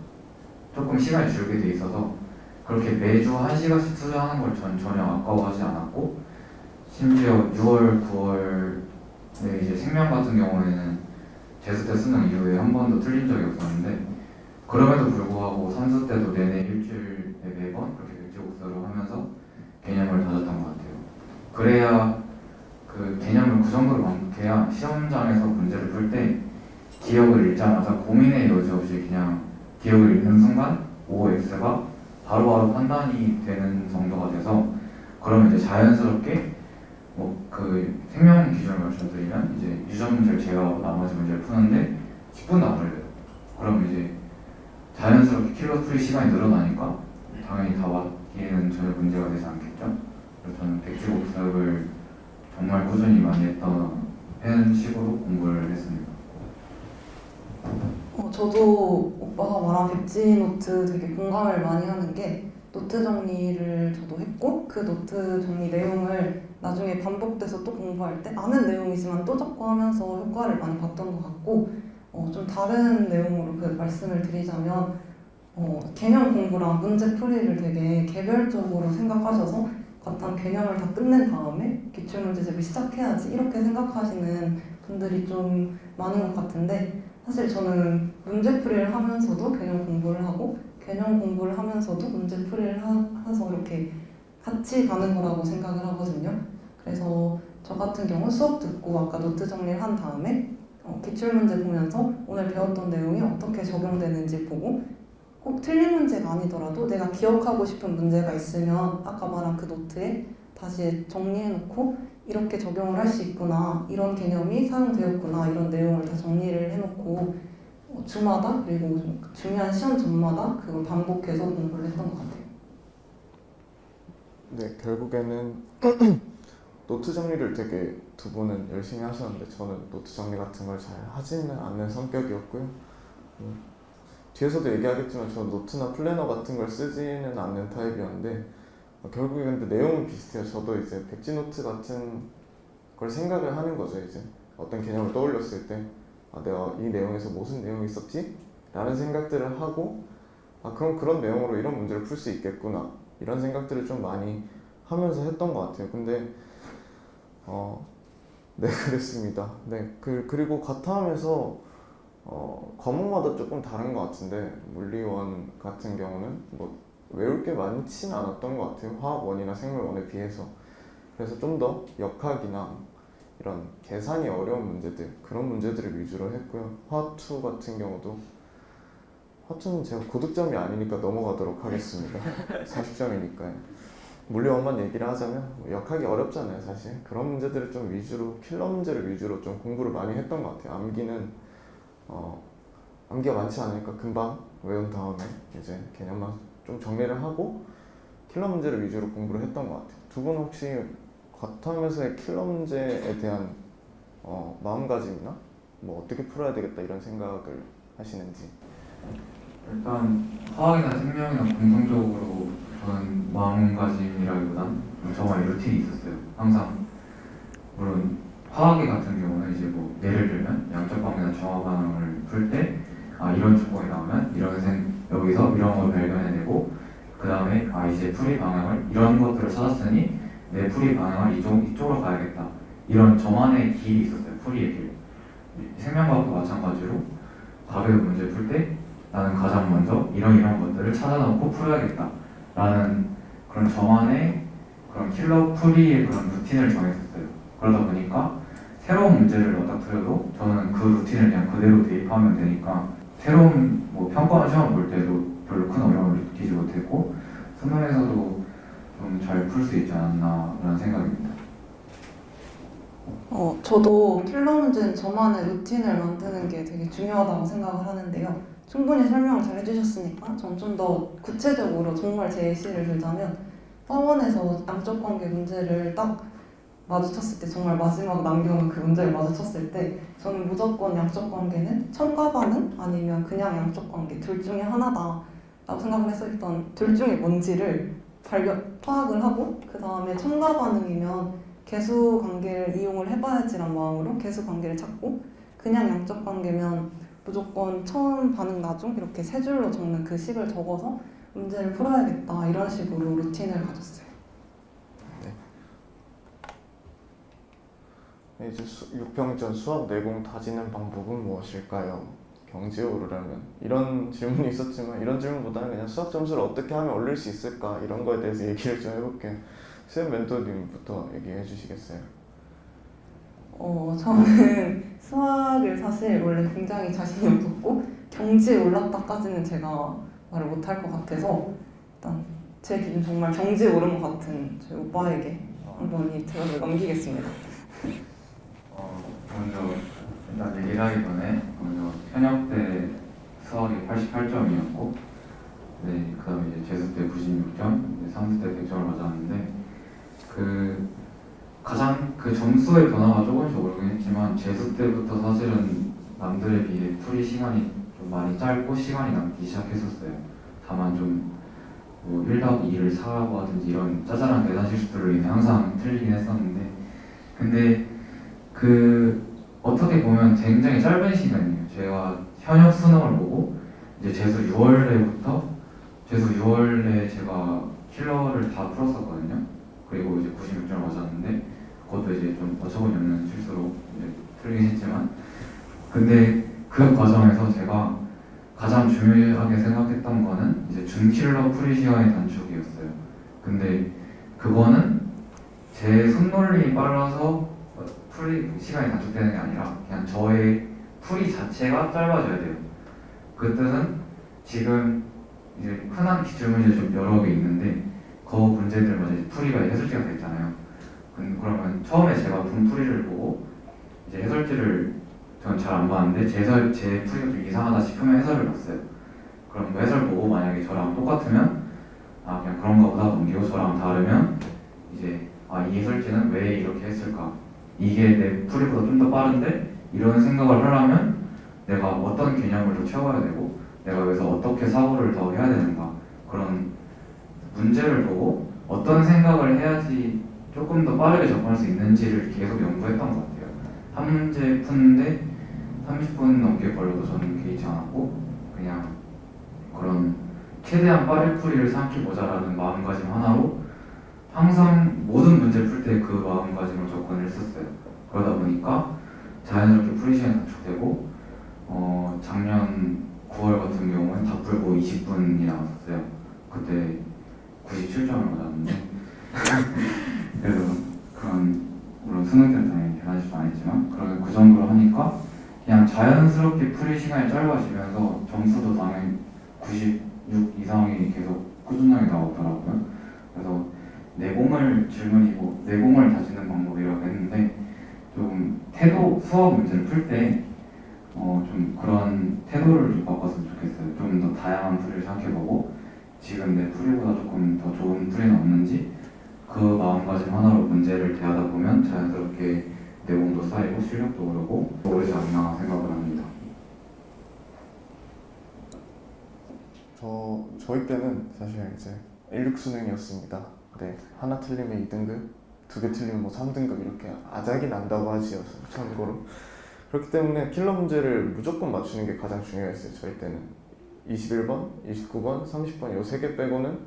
조금 시간이 줄게 돼 있어서 그렇게 매주 1시간씩 투자하는 걸 전 전혀 아까워하지 않았고 심지어 6월, 9월 이제 생명 같은 경우에는 재수 때 수능 이후에 한 번도 틀린 적이 없었는데 그럼에도 불구하고 삼수 때도 내내 일주일에 매번 그렇게 백지복습을 하면서 개념을 다졌던 것 같아요. 그래야 그 개념을 그 정도로 만족해야 시험장에서 문제를 풀 때 기억을 읽자마자 고민의 여지 없이 그냥 기억을 읽는 순간 OX가 바로바로 판단이 되는 정도가 돼서 그러면 이제 자연스럽게 그 생명 기준을 말씀드리면 이제 유전 문제를 제외하고 나머지 문제를 푸는데 10분도 안 걸려요. 그럼 이제 자연스럽게 킬러 풀이 시간이 늘어나니까 당연히 다 맞기에는 전혀 문제가 되지 않겠죠. 그래서 저는 백지복습을 정말 꾸준히 많이 했던 식으로 공부를 했습니다.
저도 오빠가 말한 백지 노트 되게 공감을 많이 하는 게 노트 정리를 저도 했고 그 노트 정리 내용을 나중에 반복돼서 또 공부할 때 아는 내용이지만 또 적고 하면서 효과를 많이 봤던 것 같고 좀 다른 내용으로 그 말씀을 드리자면 개념 공부랑 문제 풀이를 되게 개별적으로 생각하셔서 과탐 개념을 다 끝낸 다음에 기출문제집을 시작해야지 이렇게 생각하시는 분들이 좀 많은 것 같은데 사실 저는 문제 풀이를 하면서도 개념 공부를 하고 개념 공부를 하면서도 문제 풀이를 해서 이렇게 같이 가는 거라고 생각을 하거든요. 그래서 저 같은 경우 수업 듣고 아까 노트 정리를 한 다음에 기출문제 보면서 오늘 배웠던 내용이 어떻게 적용되는지 보고 꼭 틀린 문제가 아니더라도 내가 기억하고 싶은 문제가 있으면 아까 말한 그 노트에 다시 정리해놓고 이렇게 적용을 할 수 있구나, 이런 개념이 사용되었구나, 이런 내용을 다 정리를 해놓고 주마다 그리고 중요한 시험 전마다 그걸 반복해서 공부를 했던 것 같아요.
네, 결국에는 노트 정리를 되게 두 분은 열심히 하셨는데 저는 노트 정리 같은 걸 잘 하지는 않는 성격이었고요. 뒤에서도 얘기하겠지만 저는 노트나 플래너 같은 걸 쓰지는 않는 타입이었는데 결국에 근데 내용은 비슷해요. 저도 이제 백지노트 같은 걸 생각을 하는 거죠. 이제 어떤 개념을 떠올렸을 때 내가 이 내용에서 무슨 내용이 있었지? 라는 생각들을 하고 그럼 그런 내용으로 이런 문제를 풀 수 있겠구나, 이런 생각들을 좀 많이 하면서 했던 것 같아요. 근데 네, 그랬습니다. 네, 그리고 과탐에서 과목마다 조금 다른 것 같은데 물리원 같은 경우는 뭐 외울 게 많지는 않았던 것 같아요. 화학원이나 생물원에 비해서. 그래서 좀 더 역학이나 이런 계산이 어려운 문제들, 그런 문제들을 위주로 했고요. 화투 같은 경우도, 화투는 제가 고득점이 아니니까 넘어가도록 하겠습니다. 40점이니까요. 물리원만 얘기를 하자면 역학이 어렵잖아요, 사실. 그런 문제들을 좀 위주로, 킬러 문제를 위주로 좀 공부를 많이 했던 것 같아요. 암기는 암기가 많지 않으니까 금방 외운 다음에 이제 개념만 좀 정리를 하고 킬러 문제를 위주로 공부를 했던 것 같아요. 두 분 혹시 과탐에서의 킬러 문제에 대한 마음가짐이나 뭐 어떻게 풀어야 되겠다 이런 생각을 하시는지?
일단 화학이나 생명이나 공통적으로 저는 마음가짐이라기보단 저만의 루틴이 있었어요. 항상 물론 화학이 같은 경우는 이제 뭐 예를 들면 양적 관계나 정화 반응을 풀 때 이런 조건이 나오면 여기서 이런 걸 발견해내고 그 다음에 이제 풀이 방향을 이런 것들을 찾았으니 내 풀이 방향을 이쪽으로 가야겠다, 이런 저만의 길이 있었어요. 풀이의 길. 생명과학도 마찬가지로 답의 문제 풀 때 나는 가장 먼저 이런 것들을 찾아놓고 풀어야겠다 라는 그런 저만의 그런 킬러 풀이의 그런 루틴을 정했었어요. 그러다 보니까 새로운 문제를 얻다 풀어도 저는 그 루틴을 그냥 그대로 대입하면 되니까 새로운 뭐 평가원 시험 볼 때도 별로 큰 어려움을 느끼지 못했고 수능에서도 좀 잘 풀 수 있지 않았나 라는 생각입니다.
저도 킬러 문제는 저만의 루틴을 만드는 게 되게 중요하다고 생각을 하는데요. 충분히 설명을 잘 해주셨으니까 전 좀 더 구체적으로 정말 제 예시를 들자면 화원에서 양적 관계 문제를 딱 마주쳤을 때, 정말 마지막 남겨놓은 그 문제를 마주쳤을 때 저는 무조건 양적 관계는 첨가 반응 아니면 그냥 양적 관계 둘 중에 하나다 라고 생각을 해서 일단 둘 중에 뭔지를 파악을 하고 그 다음에 첨가 반응이면 개수 관계를 이용을 해봐야지란 마음으로 개수 관계를 찾고, 그냥 양적 관계면 무조건 처음 반응 나중 이렇게 세 줄로 적는 그 식을 적어서 문제를 풀어야겠다, 이런 식으로 루틴을 가졌어요.
네. 이제 6평전 수학 내공 다지는 방법은 무엇일까요? 경지에 오르려면, 이런 질문이 있었지만 이런 질문보다는 그냥 수학 점수를 어떻게 하면 올릴 수 있을까, 이런 거에 대해서 얘기를 좀 해볼게요. 수현 멘토님부터 얘기해 주시겠어요?
저는 수학을 사실 원래 굉장히 자신이 없었고 경지에 올랐다까지는 제가 말을 못할 것 같아서 일단 제 기준 정말 경지에 오른 것 같은 저희 오빠에게 한번 이 대화를 넘기겠습니다.
먼저 일단 얘기를 하기 전에 먼저 현역 때 수학이 88점이었고 네, 그 다음에 이제 재수 때 96점, 상수 때 100점을 맞았는데 가장 그 점수의 변화가 조금씩 오르긴 했지만 재수 때부터 사실은 남들에 비해 풀이 시간이 좀 많이 짧고 시간이 남기 시작했었어요. 다만 좀뭐 1-2를 4라고 하든지 이런 짜잘한 계산 실수들로 인해 항상 틀리긴 했었는데, 근데 어떻게 보면 굉장히 짧은 시간이에요. 제가 현역 수능을 보고 이제 재수 6월에 제가 킬러를 다 풀었었거든요. 그리고 이제 96점을 맞았는데 그것도 이제 좀 어처구니 없는 실수로 이제 틀리긴 했지만, 근데 그 과정에서 제가 가장 중요하게 생각했던 거는 이제 준킬러 풀이 시간의 단축이었어요. 근데 그거는 제 손놀림이 빨라서 풀이 시간이 단축되는 게 아니라 그냥 저의 풀이 자체가 짧아져야 돼요. 그 뜻은 지금 이제 흔한 기출문제 좀 여러 개 있는데 그 문제들마다 이제 풀이가 해설지가 돼 있잖아요. 그러면 처음에 제가 본 풀이를 보고 이제 해설지를 전 잘 안 봤는데 제 풀이가 좀 이상하다 싶으면 해설을 봤어요. 그럼 그 해설 보고 만약에 저랑 똑같으면 아 그냥 그런가 보다 넘기고, 저랑 다르면 이제 아 이 해설지는 왜 이렇게 했을까, 이게 내 풀이보다 좀 더 빠른데 이런 생각을 하려면 내가 어떤 개념을 더 채워야 되고 내가 여기서 어떻게 사고를 더 해야 되는가, 그런 문제를 보고 어떤 생각을 해야지 조금 더 빠르게 접근할 수 있는지를 계속 연구했던 것 같아요. 한 문제 푸는데 30분 넘게 걸려도 저는 개의치 않았고 그냥 그런 최대한 빠른 풀이를 생각해보자라는 마음가짐 하나로 항상 모든 문제를 풀 때 그 마음가짐으로 접근을 했었어요. 그러다 보니까 자연스럽게 풀이 시간이 단축되고 작년 9월 같은 경우는 다 풀고 20분이 나왔었어요. 그때 97점을 받았는데 그래서 그런, 물론 수능 때는 당연히 대단하지도 않았지만 그런 그 정도로 하니까 그냥 자연스럽게 풀이 시간이 짧아지면서 점수도 당연히 96 이상이 계속 꾸준하게 나오더라고요. 그래서 내공을 다지는 방법이라고 했는데 좀 태도, 수업 문제를 풀 때 좀 그런 태도를 좀 바꿨으면 좋겠어요. 좀 더 다양한 풀이를 생각해보고 지금 내 풀이보다 조금 더 좋은 풀이는 없는지 그 마음가짐 하나로 문제를 대하다 보면 자연스럽게 내공도 쌓이고 실력도 오르고 오르지 않나 생각을 합니다.
저희 때는 사실 이제 16 수능이었습니다. 네, 하나 틀리면 2등급, 2개 틀리면 뭐 3등급 이렇게 아작이 난다고 하지요, 참고로. 그렇기 때문에 킬러 문제를 무조건 맞추는 게 가장 중요했어요, 저희 때는. 21번, 29번, 30번 요 3개 빼고는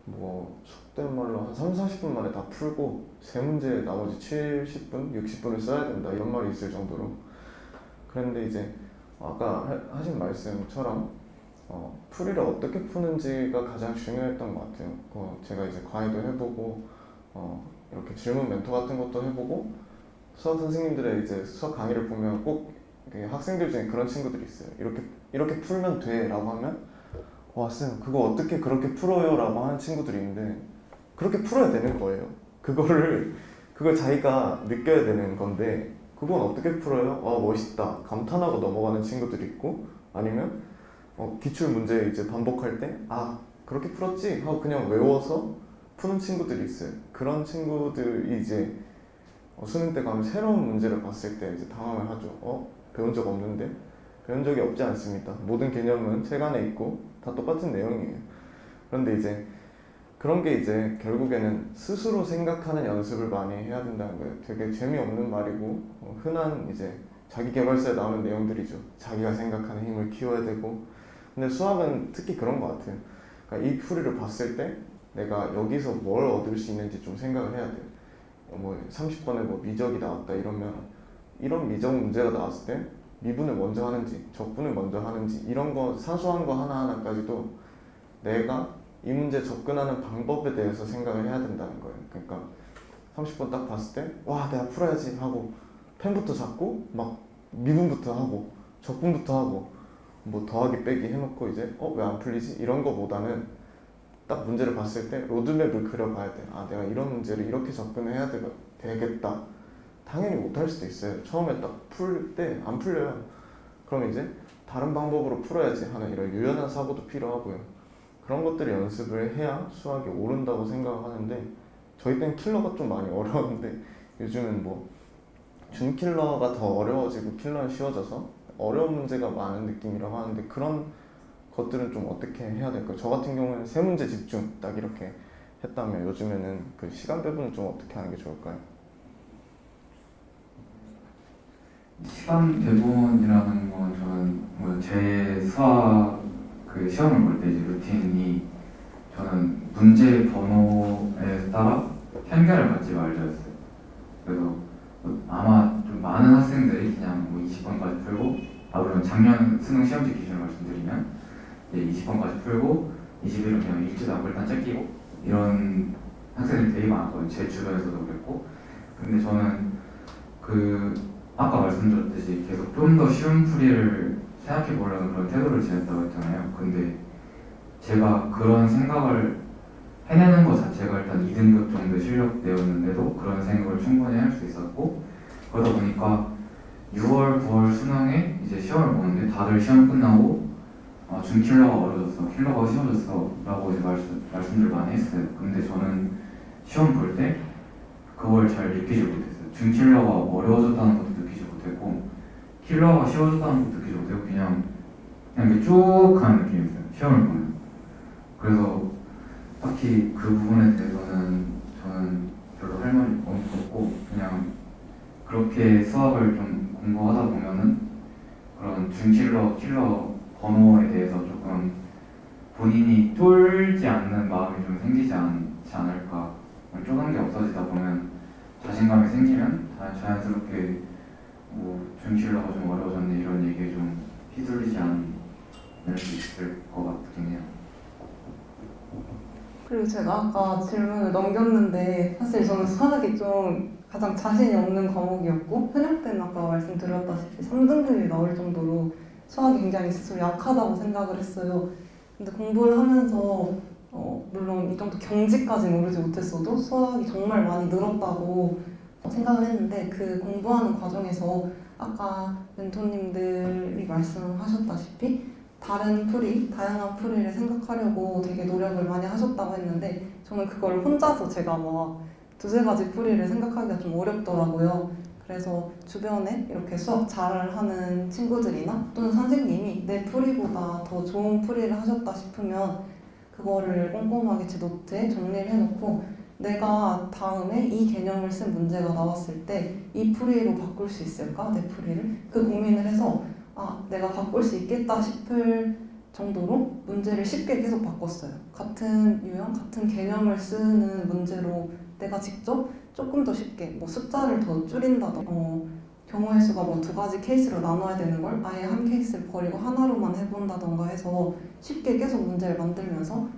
뭐 속된 말로 한 30-40분 만에 다 풀고 세 문제 나머지 70분, 60분을 써야 된다 이런 말이 있을 정도로. 그런데 이제 아까 하신 말씀처럼 풀이를 어떻게 푸는지가 가장 중요했던 것 같아요. 제가 이제 과외도 해보고 이렇게 질문 멘토 같은 것도 해보고 수학 선생님들의 이제 수학 강의를 보면 꼭 학생들 중에 그런 친구들이 있어요. 이렇게 풀면 돼 라고 하면 와 쌤 그거 어떻게 그렇게 풀어요? 라고 하는 친구들이 있는데 그렇게 풀어야 되는 거예요. 그걸 자기가 느껴야 되는 건데 그건 어떻게 풀어요? 와 멋있다 감탄하고 넘어가는 친구들이 있고, 아니면 기출 문제 이제 반복할 때 아 그렇게 풀었지 하고 그냥 외워서 푸는 친구들이 있어요. 그런 친구들이 이제 수능 때 가면 새로운 문제를 봤을 때 이제 당황을 하죠. 배운 적 없는데? 배운 적이 없지 않습니다. 모든 개념은 책 안에 있고 다 똑같은 내용이에요. 그런데 이제 그런 게 이제 결국에는 스스로 생각하는 연습을 많이 해야 된다는 거예요. 되게 재미없는 말이고 흔한 이제 자기계발서에 나오는 내용들이죠. 자기가 생각하는 힘을 키워야 되고. 근데 수학은 특히 그런 것 같아요. 그러니까 이 풀이를 봤을 때 내가 여기서 뭘 얻을 수 있는지 좀 생각을 해야 돼요. 30번에 미적이 나왔다 이러면 이런 미적 문제가 나왔을 때 미분을 먼저 하는지 적분을 먼저 하는지 이런 거 사소한 거 하나하나까지도 내가 이 문제 접근하는 방법에 대해서 생각을 해야 된다는 거예요. 그러니까 30번 딱 봤을 때 와 내가 풀어야지 하고 펜부터 잡고 막 미분부터 하고 적분부터 하고 뭐 더하기 빼기 해놓고 이제 왜 안 풀리지? 이런 거보다는 딱 문제를 봤을 때 로드맵을 그려봐야 돼. 아 내가 이런 문제를 이렇게 접근을 해야 되겠다. 당연히 못할 수도 있어요. 처음에 딱 풀 때 안 풀려요. 그럼 이제 다른 방법으로 풀어야지 하는 이런 유연한 사고도 필요하고요. 그런 것들을 연습을 해야 수학이 오른다고 생각을 하는데 저희 땐 킬러가 좀 많이 어려웠는데 요즘은 뭐 준킬러가 더 어려워지고 킬러는 쉬워져서 어려운 문제가 많은 느낌이라고 하는데 그런 것들은 좀 어떻게 해야 될까요? 저 같은 경우는 세 문제 집중 딱 이렇게 했다면 요즘에는 그 시간 배분을 좀 어떻게 하는 게 좋을까요?
시간 배분이라는 건 저는 제 수학 그 시험을 볼 때 이제 루틴이 저는 문제 번호에 따라 편견을 갖지 말자였어요. 그래서 아마 좀 많은 학생들이 그냥 20번까지 풀고 물론 작년 수능 시험지 기준을 말씀드리면 이제 20번까지 풀고 21은 그냥 일주도 하고 일단 째끼고 이런 학생들이 되게 많았거든요. 제 주변에서도 그랬고. 근데 저는 아까 말씀드렸듯이 계속 좀 더 쉬운 풀이를 생각해 보려는 그런 태도를 지녔다고 했잖아요. 근데 제가 그런 생각을 해내는 것 자체가 일단 2등급 정도의 실력대였는데도 그런 생각을 충분히 할 수 있었고, 그러다 보니까 6월, 9월 수능에 이제 시험을 보는데 다들 시험 끝나고 준킬러가 어려졌어, 킬러가 쉬워졌어 라고 이제 말씀들 많이 했어요. 근데 저는 시험 볼 때 그걸 잘 느끼지 못했어요. 준킬러가 어려워졌다는 것도 느끼지 못했고 킬러가 쉬워졌다는 것도 느끼지 못했고 그냥 이렇게 쭉 가는 느낌이었어요, 시험을 보면. 그래서 딱히 그 부분에 대해서는 저는 별로 할 말이 없고, 그냥 그렇게 수학을 좀 공부하다 보면은 그런 준킬러, 킬러 번호에 대해서 조금 본인이 쫄지 않는 마음이 좀 생기지 않지 않을까. 쪼는 게 없어지다 보면 자신감이 생기면 자연스럽게 뭐 준킬러가 좀 어려워졌네 이런 얘기에 좀 휘둘리지 않을 수 있을 것 같긴 해요.
그리고 제가 아까 질문을 넘겼는데 사실 저는 수학이 좀 가장 자신이 없는 과목이었고 현역 때는 아까 말씀드렸다시피 3등급이 나올 정도로 수학이 굉장히 스스로 약하다고 생각을 했어요. 근데 공부를 하면서 물론 이 정도 경지까지는 오르지 못했어도 수학이 정말 많이 늘었다고 생각을 했는데, 그 공부하는 과정에서 아까 멘토님들이 말씀하셨다시피 다양한 풀이를 생각하려고 되게 노력을 많이 하셨다고 했는데, 저는 그걸 혼자서 제가 막 두세 가지 풀이를 생각하기가 좀 어렵더라고요. 그래서 주변에 이렇게 수학 잘하는 친구들이나 또는 선생님이 내 풀이보다 더 좋은 풀이를 하셨다 싶으면 그거를 꼼꼼하게 제 노트에 정리를 해놓고 내가 다음에 이 개념을 쓴 문제가 나왔을 때 이 풀이로 바꿀 수 있을까? 내 풀이를? 그 고민을 해서 내가 바꿀 수 있겠다 싶을 정도로 문제를 쉽게 계속 바꿨어요. 같은 유형, 같은 개념을 쓰는 문제로 내가 직접 조금 더 쉽게 숫자를 더 줄인다던가 경우의 수가 2가지 케이스로 나눠야 되는 걸 아예 한 케이스를 버리고 하나로만 해본다던가 해서 쉽게 계속 문제를 만들면서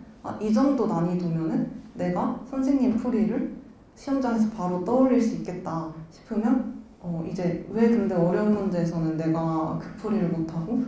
이 정도 난이도면은 내가 선생님 풀이를 시험장에서 바로 떠올릴 수 있겠다 싶으면 이제 왜 근데 어려운 문제에서는 내가 그 풀이를 못하고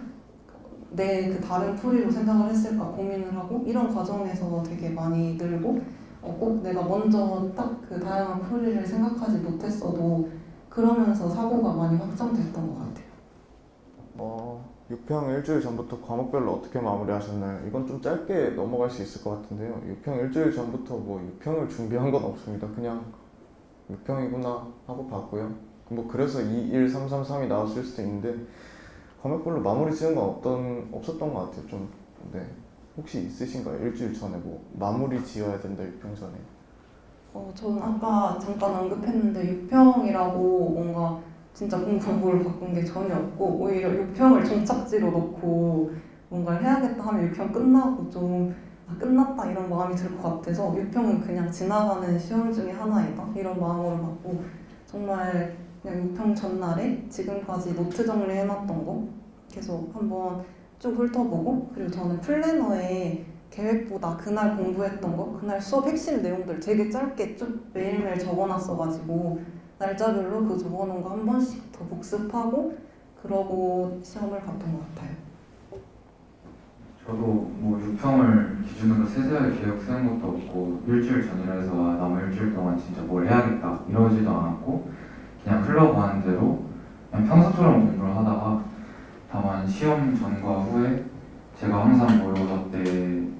내 그 다른 풀이로 생각을 했을까 고민을 하고, 이런 과정에서 되게 많이 늘고 꼭 내가 먼저 딱 그 다양한 풀이를 생각하지 못했어도 그러면서 사고가 많이 확장됐던 것 같아요.
6평 일주일 전부터 과목별로 어떻게 마무리하셨나요? 이건 좀 짧게 넘어갈 수 있을 것 같은데요. 6평 일주일 전부터 6평을 준비한 건 없습니다. 그냥 6평이구나 하고 봤고요. 그래서 2, 1, 3, 3, 3이 나왔을 수도 있는데 과목별로 마무리 지은 건 없었던 것 같아요. 네. 혹시 있으신가요? 일주일 전에 마무리 지어야 된다 6평 전에.
저는 아까 잠깐 언급했는데 6평이라고 뭔가 진짜 공부를 바꾼 게 전혀 없고 오히려 6평을 종착지로 놓고 뭔가를 해야겠다 하면 6평 끝나고 좀 끝났다 이런 마음이 들 것 같아서 6평은 그냥 지나가는 시험 중에 하나이다 이런 마음으로 받고, 정말 그냥 6평 전날에 지금까지 노트 정리해놨던 거 계속 한번 쭉 훑어보고, 그리고 저는 플래너에 계획보다 그날 공부했던 거, 그날 수업 핵심 내용들 되게 짧게 쭉 매일매일 적어놨어가지고 날짜별로 그 적어놓은 거 한 번씩 더 복습하고 그러고 시험을 봤던 것 같아요.
저도 6평을 기준으로 세세하게 계획 세운 것도 없고 일주일 전이라 해서 남은 일주일 동안 진짜 뭘 해야겠다 이러지도 않았고 그냥 흘러가는 대로 그냥 평소처럼 공부를 하다가, 다만 시험 전과 후에 제가 항상 모의고사 때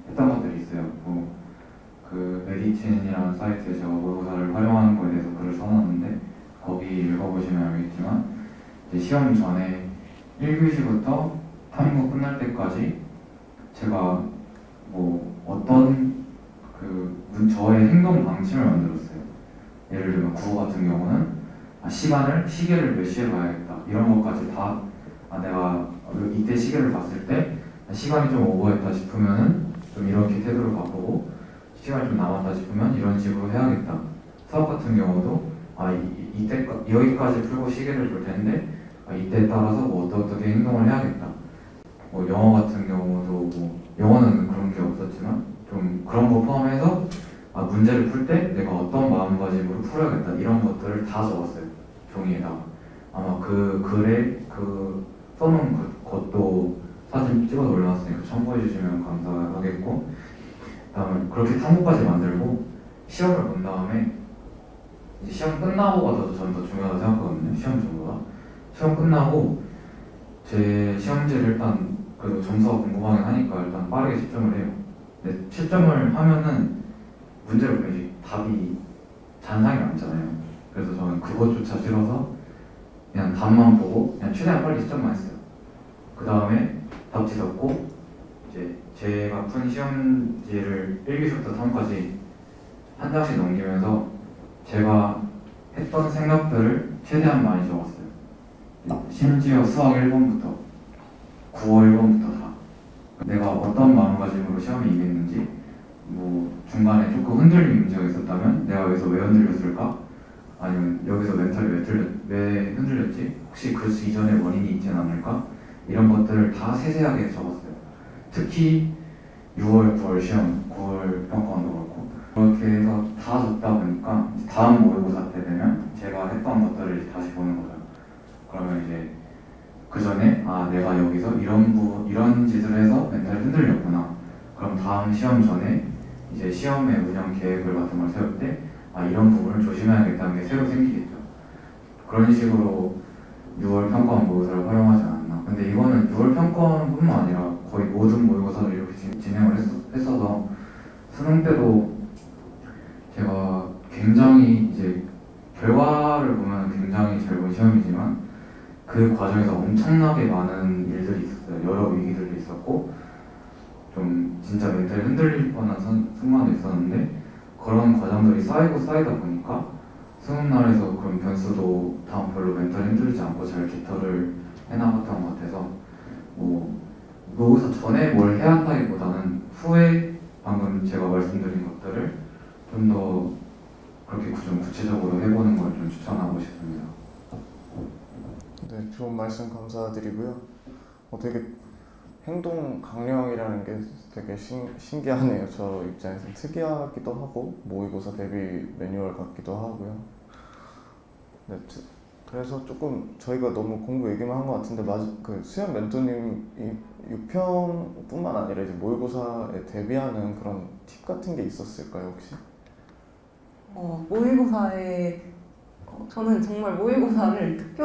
했던 것들이 있어요. 그 메디친이라는 사이트에 제가 모의고사를 활용하는 거에 대해서 글을 써놨는데 거기 읽어보시면 알겠지만 이제 시험 전에 1교시부터 탐구 끝날 때까지 제가 어떤 저의 행동 방침을 만들었어요. 예를 들면 국어 같은 경우는 시계를 몇 시에 봐야겠다 이런 것까지 다 내가 이때 시계를 봤을 때 시간이 좀 오버했다 싶으면은 좀 이렇게 태도를 바꾸고, 시간이 좀 남았다 싶으면 이런 식으로 해야겠다. 수업 같은 경우도 이때 여기까지 풀고 시계를 볼 텐데 이때에 따라서 어떻게 행동을 해야겠다. 영어 같은 경우도 영어는 그런 게 없었지만 좀 그런 거 포함해서 문제를 풀 때 내가 어떤 마음가짐으로 풀어야겠다 이런 것들을 다 적었어요, 종이에다가. 아마 그 글에 써놓은 것도 사진 찍어서 올려놨으니까 첨부해 주시면 감사하겠고, 그다음에 그렇게 탐구까지 만들고 시험을 본 다음에 이제 시험 끝나고가 전 더 중요하다고 생각하거든요. 시험 전보다. 시험 끝나고 제 시험지를 일단 그래도 점수가 궁금하긴 하니까 일단 빠르게 채점을 해요. 근데 채점을 하면은 문제를 보면 답이 잔상이 많잖아요. 그래서 저는 그것조차 싫어서 그냥 답만 보고 그냥 최대한 빨리 채점만 했어요. 그 다음에 답지 적고 이제 제가 푼 시험지를 1기부터 3까지 한 장씩 넘기면서 제가 했던 생각들을 최대한 많이 적었어요. 심지어 수학 1번부터 9월 1번부터 다 내가 어떤 마음가짐으로 시험에 임했는지, 뭐 중간에 조금 흔들림 문제가 있었다면 내가 여기서 왜 흔들렸을까? 아니면 여기서 멘탈이 왜 흔들렸지? 혹시 그 이전에 원인이 있진 않을까? 이런 것들을 다 세세하게 적었어요. 특히 6월, 9월 시험, 9월 평가원도 그렇고 그렇게 해서 다 적다 보니까 다음 모의고사 때 되면 제가 했던 것들을 다시 보는 거죠. 그러면 이제 그 전에 내가 여기서 이런 짓을 해서 멘탈이 흔들렸구나. 그럼 다음 시험 전에 이제 시험의 운영 계획을 같은 걸 세울 때 이런 부분을 조심해야겠다는 게 새로 생기겠죠. 그런 식으로 6월 평가원 모의고사를 활용하지 않았나. 근데 이거는 6월 평가원뿐만 아니라 거의 모든 모의고사를 이렇게 진행을 했어서 수능 때도 제가 굉장히 이제 결과를 보면 굉장히 잘 본 시험이지만 그 과정에서 엄청나게 많은 일들이 있었어요. 여러 위기들도 있었고 좀 진짜 멘탈이 흔들릴 뻔한 순간도 있었는데 그런 과정들이 쌓이다 보니까 수능날에서 그런 변수도 다음 별로 멘탈 흔들리지 않고 잘 깃털을 해나갔던 것 같아서 뭐 모의고사 전에 뭘 해야 한다기보다는 후에 방금 제가 말씀드린 것들을 좀 더 그렇게 좀 구체적으로 해보는 걸 좀 추천하고 싶습니다.
네, 좋은 말씀 감사드리고요. 되게 행동 강령이라는 게 되게 신기하네요. 저 입장에서 특이하기도 하고 모의고사 대비 매뉴얼 같기도 하고요. 네, 그래서 조금 저희가 너무 공부 얘기만 한 것 같은데 그 수연 멘토님 6평뿐만 아니라 이제 모의고사에 대비하는 그런 팁 같은 게 있었을까요 혹시?
모의고사에 저는 정말 모의고사를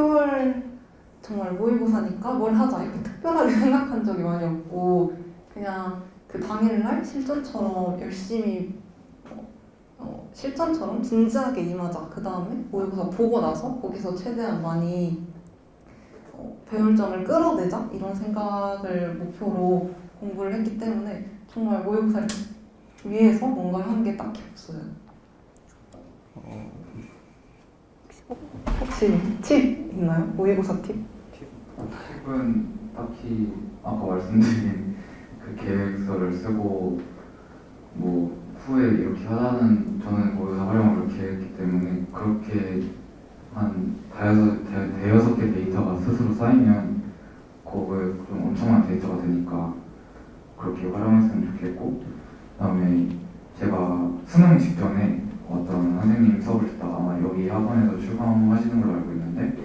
정말 모의고사니까 뭘 하자 이렇게 특별하게 생각한 적이 많이 없고 그냥 그 당일날 실전처럼 열심히 실전처럼 진지하게 임하자. 그 다음에 모의고사 보고 나서 거기서 최대한 많이 배울 점을 끌어내자 이런 생각을 목표로 공부를 했기 때문에 정말 모의고사를 위해서 뭔가를 한 게 딱히 없어요. 혹시 팁 있나요? 모의고사 팁?
팁은 딱히 아까 말씀드린 그 계획서를 쓰고 뭐 후에 이렇게 하자는 저는 모의고사 활용을 그렇게 했기 때문에 그렇게 한 대여섯 개 데이터가 스스로 쌓이면 그거에 좀 엄청난 데이터가 되니까 그렇게 활용했으면 좋겠고 그다음에 제가 수능 직전에 어떤 선생님 수업을 듣다가 아마 여기 학원에서 출강하시는 걸로 알고 있는데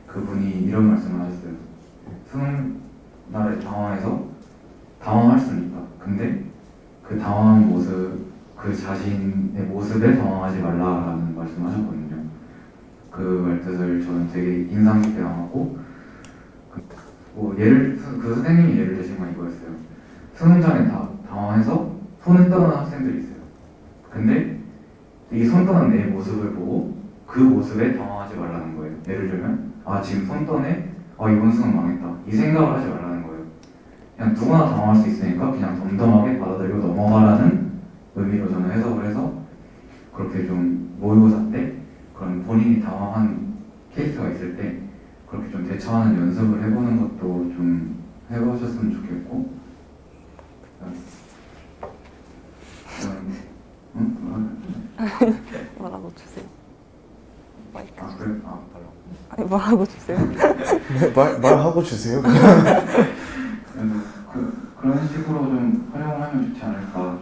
그분이 이런 말씀을 하셨어요. 수능 날에 당황할 수는 있다. 근데 그 당황한 모습, 그 자신의 모습에 당황하지 말라라는 말씀을 하셨거든요. 그 말뜻을 저는 되게 인상 깊게 남았고 그 선생님이 예를 드신 건 이거였어요. 수능 전에 당황해서 손을 떠는 학생들이 있어요. 근데 이 손 떠는 내 모습을 보고 그 모습에 당황하지 말라는 거예요. 예를 들면 지금 손 떠네? 이번 수능 망했다. 이 생각을 하지 말라는 거예요. 그냥 누구나 당황할 수 있으니까 그냥 덤덤하게 받아들이고 넘어가라는 의미로 저는 해석을 해서 그렇게 좀 모의고사 때 그런 본인이 당황한 케이스가 있을 때 그렇게 좀 대처하는 연습을 해보는 것도 좀 해보셨으면 좋겠고
뭐라고 주세요. 마이크.
그래? 달라고.
아니 뭐라고 주세요.
네, 말하고 주세요.
그래서 그런 식으로 좀 활용을 하면 좋지 않을까.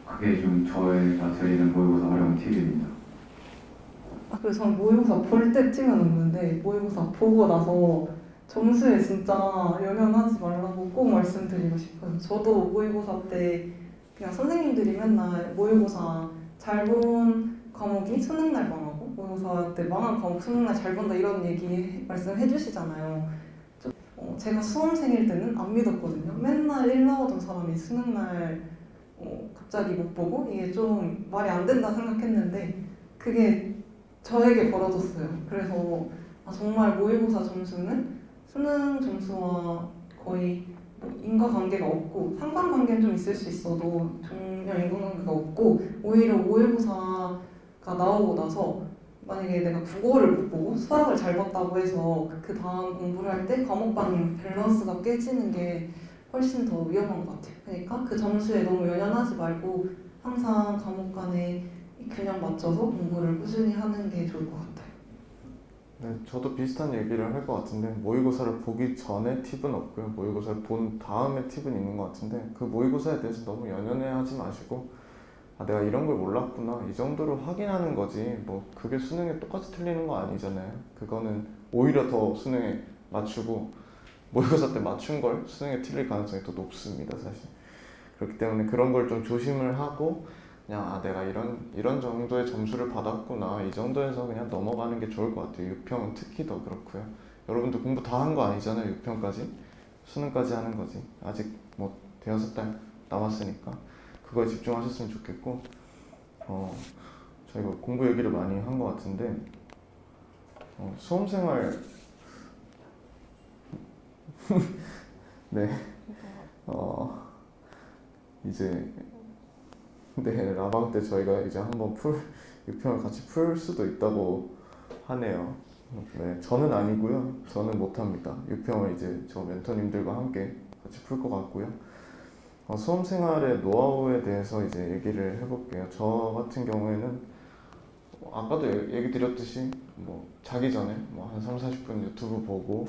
그게 좀 저희가 드리는 모의고사 활용 팁입니다.
그래서 저는 모의고사 볼 때 팁은 없는데 모의고사 보고 나서 점수에 진짜 연연하지 말라고 꼭 말씀드리고 싶어요. 저도 모의고사 때 그냥 선생님들이 맨날 모의고사 잘 본 과목이 수능날 망하고 모의고사 때 망한 과목 수능날 잘 본다 이런 얘기 말씀해 주시잖아요. 제가 수험생일 때는 안 믿었거든요. 맨날 1 나오던 사람이 수능날 갑자기 못 보고 이게 좀 말이 안 된다 생각했는데 그게 저에게 벌어졌어요. 그래서 정말 모의고사 점수는 수능 점수와 거의 인과관계가 없고 상관관계는 좀 있을 수 있어도 전혀 인과관계가 없고 오히려 모의고사가 나오고 나서 만약에 내가 국어를 못 보고 수학을 잘 봤다고 해서 그 다음 공부를 할 때 과목간 밸런스가 깨지는 게 훨씬 더 위험한 것 같아요. 그러니까 그 점수에 너무 연연하지 말고 항상 과목 간에 균형 맞춰서 공부를 꾸준히 하는 게 좋을 것 같아요.
네, 저도 비슷한 얘기를 할 것 같은데 모의고사를 보기 전에 팁은 없고요. 모의고사를 본 다음에 팁은 있는 것 같은데 그 모의고사에 대해서 너무 연연해하지 마시고 내가 이런 걸 몰랐구나 이 정도로 확인하는 거지 뭐 그게 수능에 똑같이 틀리는 거 아니잖아요. 그거는 오히려 더 수능에 맞추고 모의고사 때 맞춘 걸 수능에 틀릴 가능성이 더 높습니다, 사실. 그렇기 때문에 그런 걸 좀 조심을 하고 그냥 내가 이런 정도의 점수를 받았구나 이 정도에서 그냥 넘어가는 게 좋을 것 같아요. 6평은 특히 더 그렇고요. 여러분들 공부 다 한 거 아니잖아요. 6평까지 수능까지 하는 거지. 아직 뭐 대여섯 달 남았으니까 그거에 집중하셨으면 좋겠고 저희가 공부 얘기를 많이 한 것 같은데 수험생활 네 이제 네, 라방 때 저희가 이제 한번 6평을 같이 풀 수도 있다고 하네요. 네, 저는 아니고요. 저는 못합니다. 6평을 이제 저 멘토님들과 함께 같이 풀 것 같고요. 수험생활의 노하우에 대해서 이제 얘기를 해볼게요. 저 같은 경우에는 아까도 얘기 드렸듯이 뭐 자기 전에 뭐 한 3-40분 유튜브 보고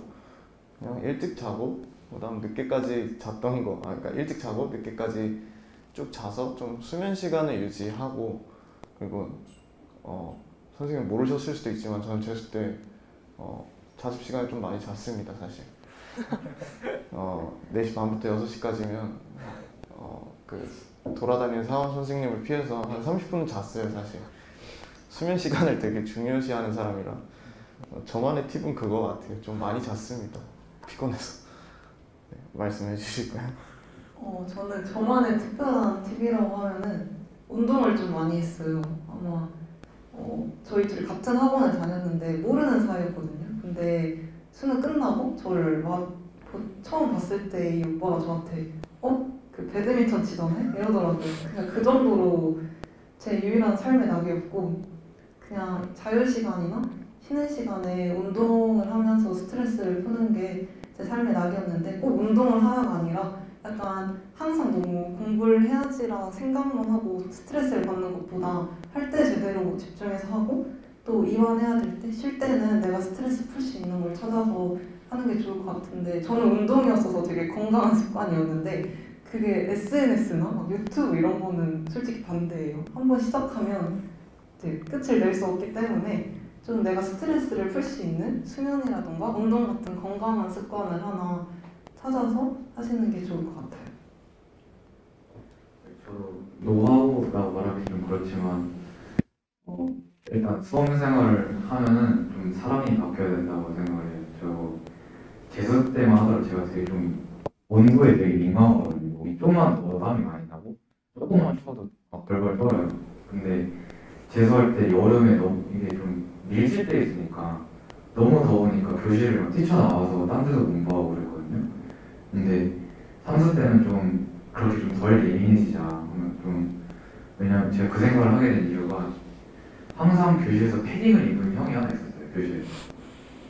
그냥 일찍 자고 그다음 늦게까지 잤던 거 그러니까 일찍 자고 늦게까지 쭉 자서 좀 수면 시간을 유지하고 그리고 선생님 모르셨을 수도 있지만 저는 쟀을 때 자습 시간을 좀 많이 잤습니다, 사실. 4시 반부터 6시까지면 그 돌아다니는 사원 선생님을 피해서 한 30분은 잤어요, 사실. 수면 시간을 되게 중요시하는 사람이라 저만의 팁은 그거 같아요. 좀 많이 잤습니다, 피곤해서. 네, 말씀해 주실까요?
저는 저만의 특별한 팁이라고 하면은 운동을 좀 많이 했어요. 아마 저희 둘이 같은 학원을 다녔는데 모르는 사이였거든요. 근데 수능 끝나고 저를 처음 봤을 때 이 오빠가 저한테 그 배드민턴 치던데? 이러더라고요. 그냥 그 정도로 제 유일한 삶의 낙이었고 그냥 자유시간이나 쉬는 시간에 운동을 하면서 스트레스를 푸는 게 제 삶의 낙이었는데 꼭 운동을 하나가 아니라 약간 항상 너무 공부를 해야지라 생각만 하고 스트레스를 받는 것보다 할 때 제대로 집중해서 하고 또 이완해야 될 때 쉴 때는 내가 스트레스 풀 수 있는 걸 찾아서 하는 게 좋을 것 같은데 저는 운동이었어서 되게 건강한 습관이었는데 그게 SNS나 막 유튜브 이런 거는 솔직히 반대예요. 한번 시작하면 이제 끝을 낼 수 없기 때문에 좀 내가 스트레스를 풀 수 있는 수면이라던가 운동 같은 건강한 습관을 하나 찾아서 하시는 게 좋을 것 같아요.
저도 노하우라고 말하기 좀 그렇지만 일단 수험생활을 하면은 좀 사람이 바뀌어야 된다고 생각을 해요. 저 재수 때만 하더라도 제가 되게 좀 온도에 되게 민감하거든요. 좀만 더 땀이 많이 나고 조금만 추워도 막 벌벌 떨어요. 근데 재수할 때 여름에 너무 이게 좀 밀집돼 있으니까 너무 더우니까 교실을 막 뛰쳐나와서 딴 데서 공부하고 그랬거든요. 근데 삼수 때는 좀 그렇게 좀 덜 예민해지자 하면 좀 왜냐면 제가 그 생각을 하게 된 이유가 항상 교실에서 패딩을 입은 형이 하나 있었어요. 교실에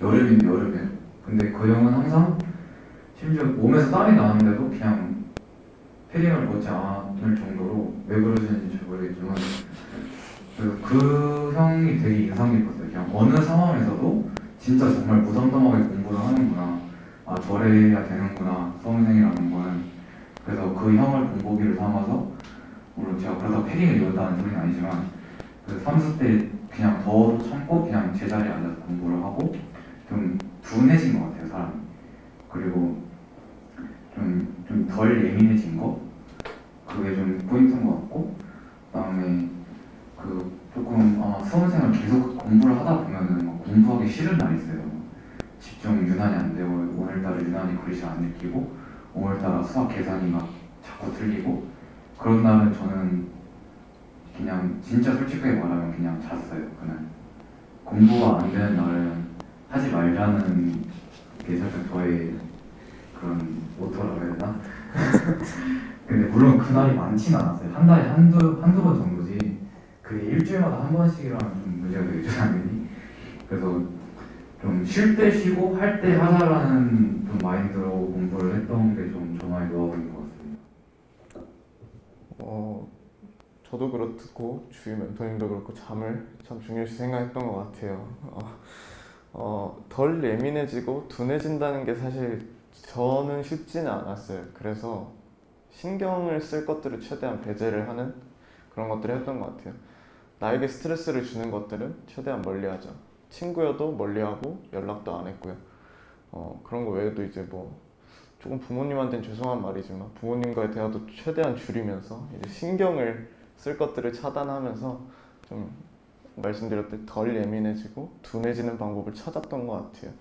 여름인데 여름에 근데 그 형은 항상 심지어 몸에서 땀이 나는데도 그냥 패딩을 벗지 않을 정도로 왜 그러시는지 잘 모르겠지만 그래서 그 형이 되게 인상 깊었어요. 그냥 어느 상황에서도 진짜 정말 무덤덤하게 공부를 하는구나. 저래야 되는구나. 수험생이라는 거는. 그래서 그 형을 본보기를 삼아서 물론 제가 그러다 패딩을 입었다는 소리는 아니지만 그 삼수 때 그냥 더워도 참고 그냥 제자리에 앉아서 공부를 하고 좀 둔해진 것 같아요, 사람이. 덜 예민해진 거 그게 좀 포인트인 것 같고 그다음에 그 조금 아마 수험생활 계속 공부를 하다 보면은 막 공부하기 싫은 날이 있어요. 집중 유난히 안 되고 오늘따라 유난히 글씨 안 읽히고 오늘따라 수학 계산이 막 자꾸 틀리고 그런 날은 저는 그냥 진짜 솔직하게 말하면 그냥 잤어요. 그날 공부가 안 되는 날은 하지 말자는 게 살짝 저의 그런 모토라고 해야 되나? 근데 물론 그날이 많지는 않았어요. 한 달에 한두 번 정도지. 그게 일주일마다 한 번씩이라면 좀 문제가 되겠죠, 당연히. 그래서 좀 쉴 때 쉬고 할 때 하자라는 좀 마인드로 공부를 했던 게 좀 저만의 노하우인 것 같습니다.
저도 그렇고 주위 멘토님도 그렇고 잠을 참 중요시 생각했던 것 같아요. 덜 예민해지고 둔해진다는 게 사실 저는 쉽지는 않았어요. 그래서 신경을 쓸 것들을 최대한 배제를 하는 그런 것들을 했던 것 같아요. 나에게 스트레스를 주는 것들은 최대한 멀리하자. 친구여도 멀리하고 연락도 안 했고요. 그런 거 외에도 이제 뭐 조금 부모님한테는 죄송한 말이지만 부모님과의 대화도 최대한 줄이면서 이제 신경을 쓸 것들을 차단하면서 좀 말씀드렸듯 덜 예민해지고 둔해지는 방법을 찾았던 것 같아요.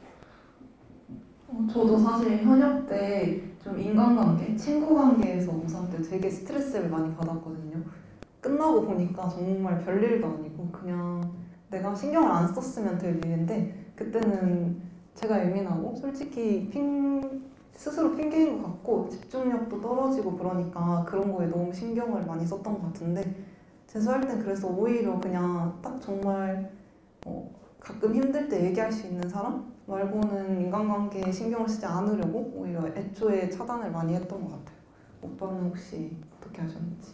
저도 사실 현역 때 좀 인간관계, 친구 관계에서 고3 때 되게 스트레스를 많이 받았거든요. 끝나고 보니까 정말 별일도 아니고 그냥 내가 신경을 안 썼으면 될 일인데 그때는 제가 예민하고 솔직히 스스로 핑계인 것 같고 집중력도 떨어지고 그러니까 그런 거에 너무 신경을 많이 썼던 것 같은데 재수할 땐 그래서 오히려 그냥 딱 정말 가끔 힘들 때 얘기할 수 있는 사람 말고는 인간관계에 신경을 쓰지 않으려고 오히려 애초에 차단을 많이 했던 것 같아요. 오빠는 혹시 어떻게 하셨는지?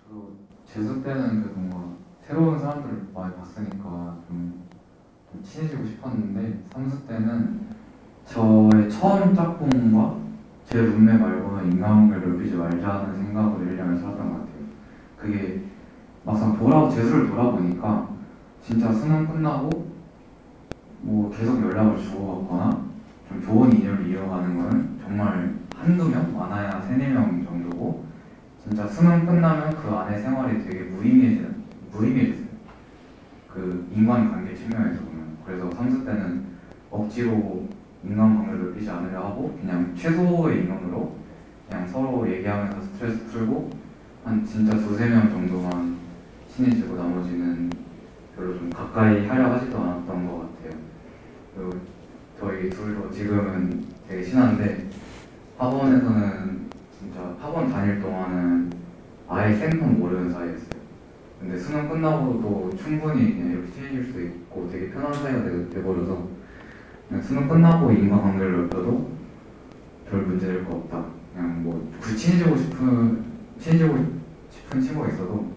저도 재수 때는 그래도 뭔가 새로운 사람들을 많이 봤으니까 좀 친해지고 싶었는데 삼수 때는 저의 처음 짝꿍과 제 룸메 말고는 인간관계를 넓히지 말자는 생각으로 1년을 살았던 것 같아요. 그게 막상 재수를 돌아보니까 진짜 수능 끝나고 뭐 계속 연락을 주고받거나 좀 좋은 인연을 이어가는 거는 정말 한두 명? 많아야 3-4명 정도고 진짜 수능 끝나면 그 안에 생활이 되게 무의미해졌어요. 그 인간관계 측면에서 보면. 그래서 삼수 때는 억지로 인간관계를 넓히지 않으려 하고 그냥 최소의 인원으로 그냥 서로 얘기하면서 스트레스 풀고 한 진짜 2-3명 정도만 친해지고 나머지는 별로 좀 가까이 하려 하지도 않았던 것 같아요. 그리고 저희 둘도 지금은 되게 친한데 학원에서는 진짜 학원 다닐 동안은 아예 생판 모르는 사이였어요. 근데 수능 끝나고도 충분히 그냥 이렇게 친해질 수 있고 되게 편한 사이가 돼버려서 그냥 수능 끝나고 인간관계를 넓혀도 별 문제될 거 없다. 그냥 뭐 굳이 친해지고 싶은 친구가 있어도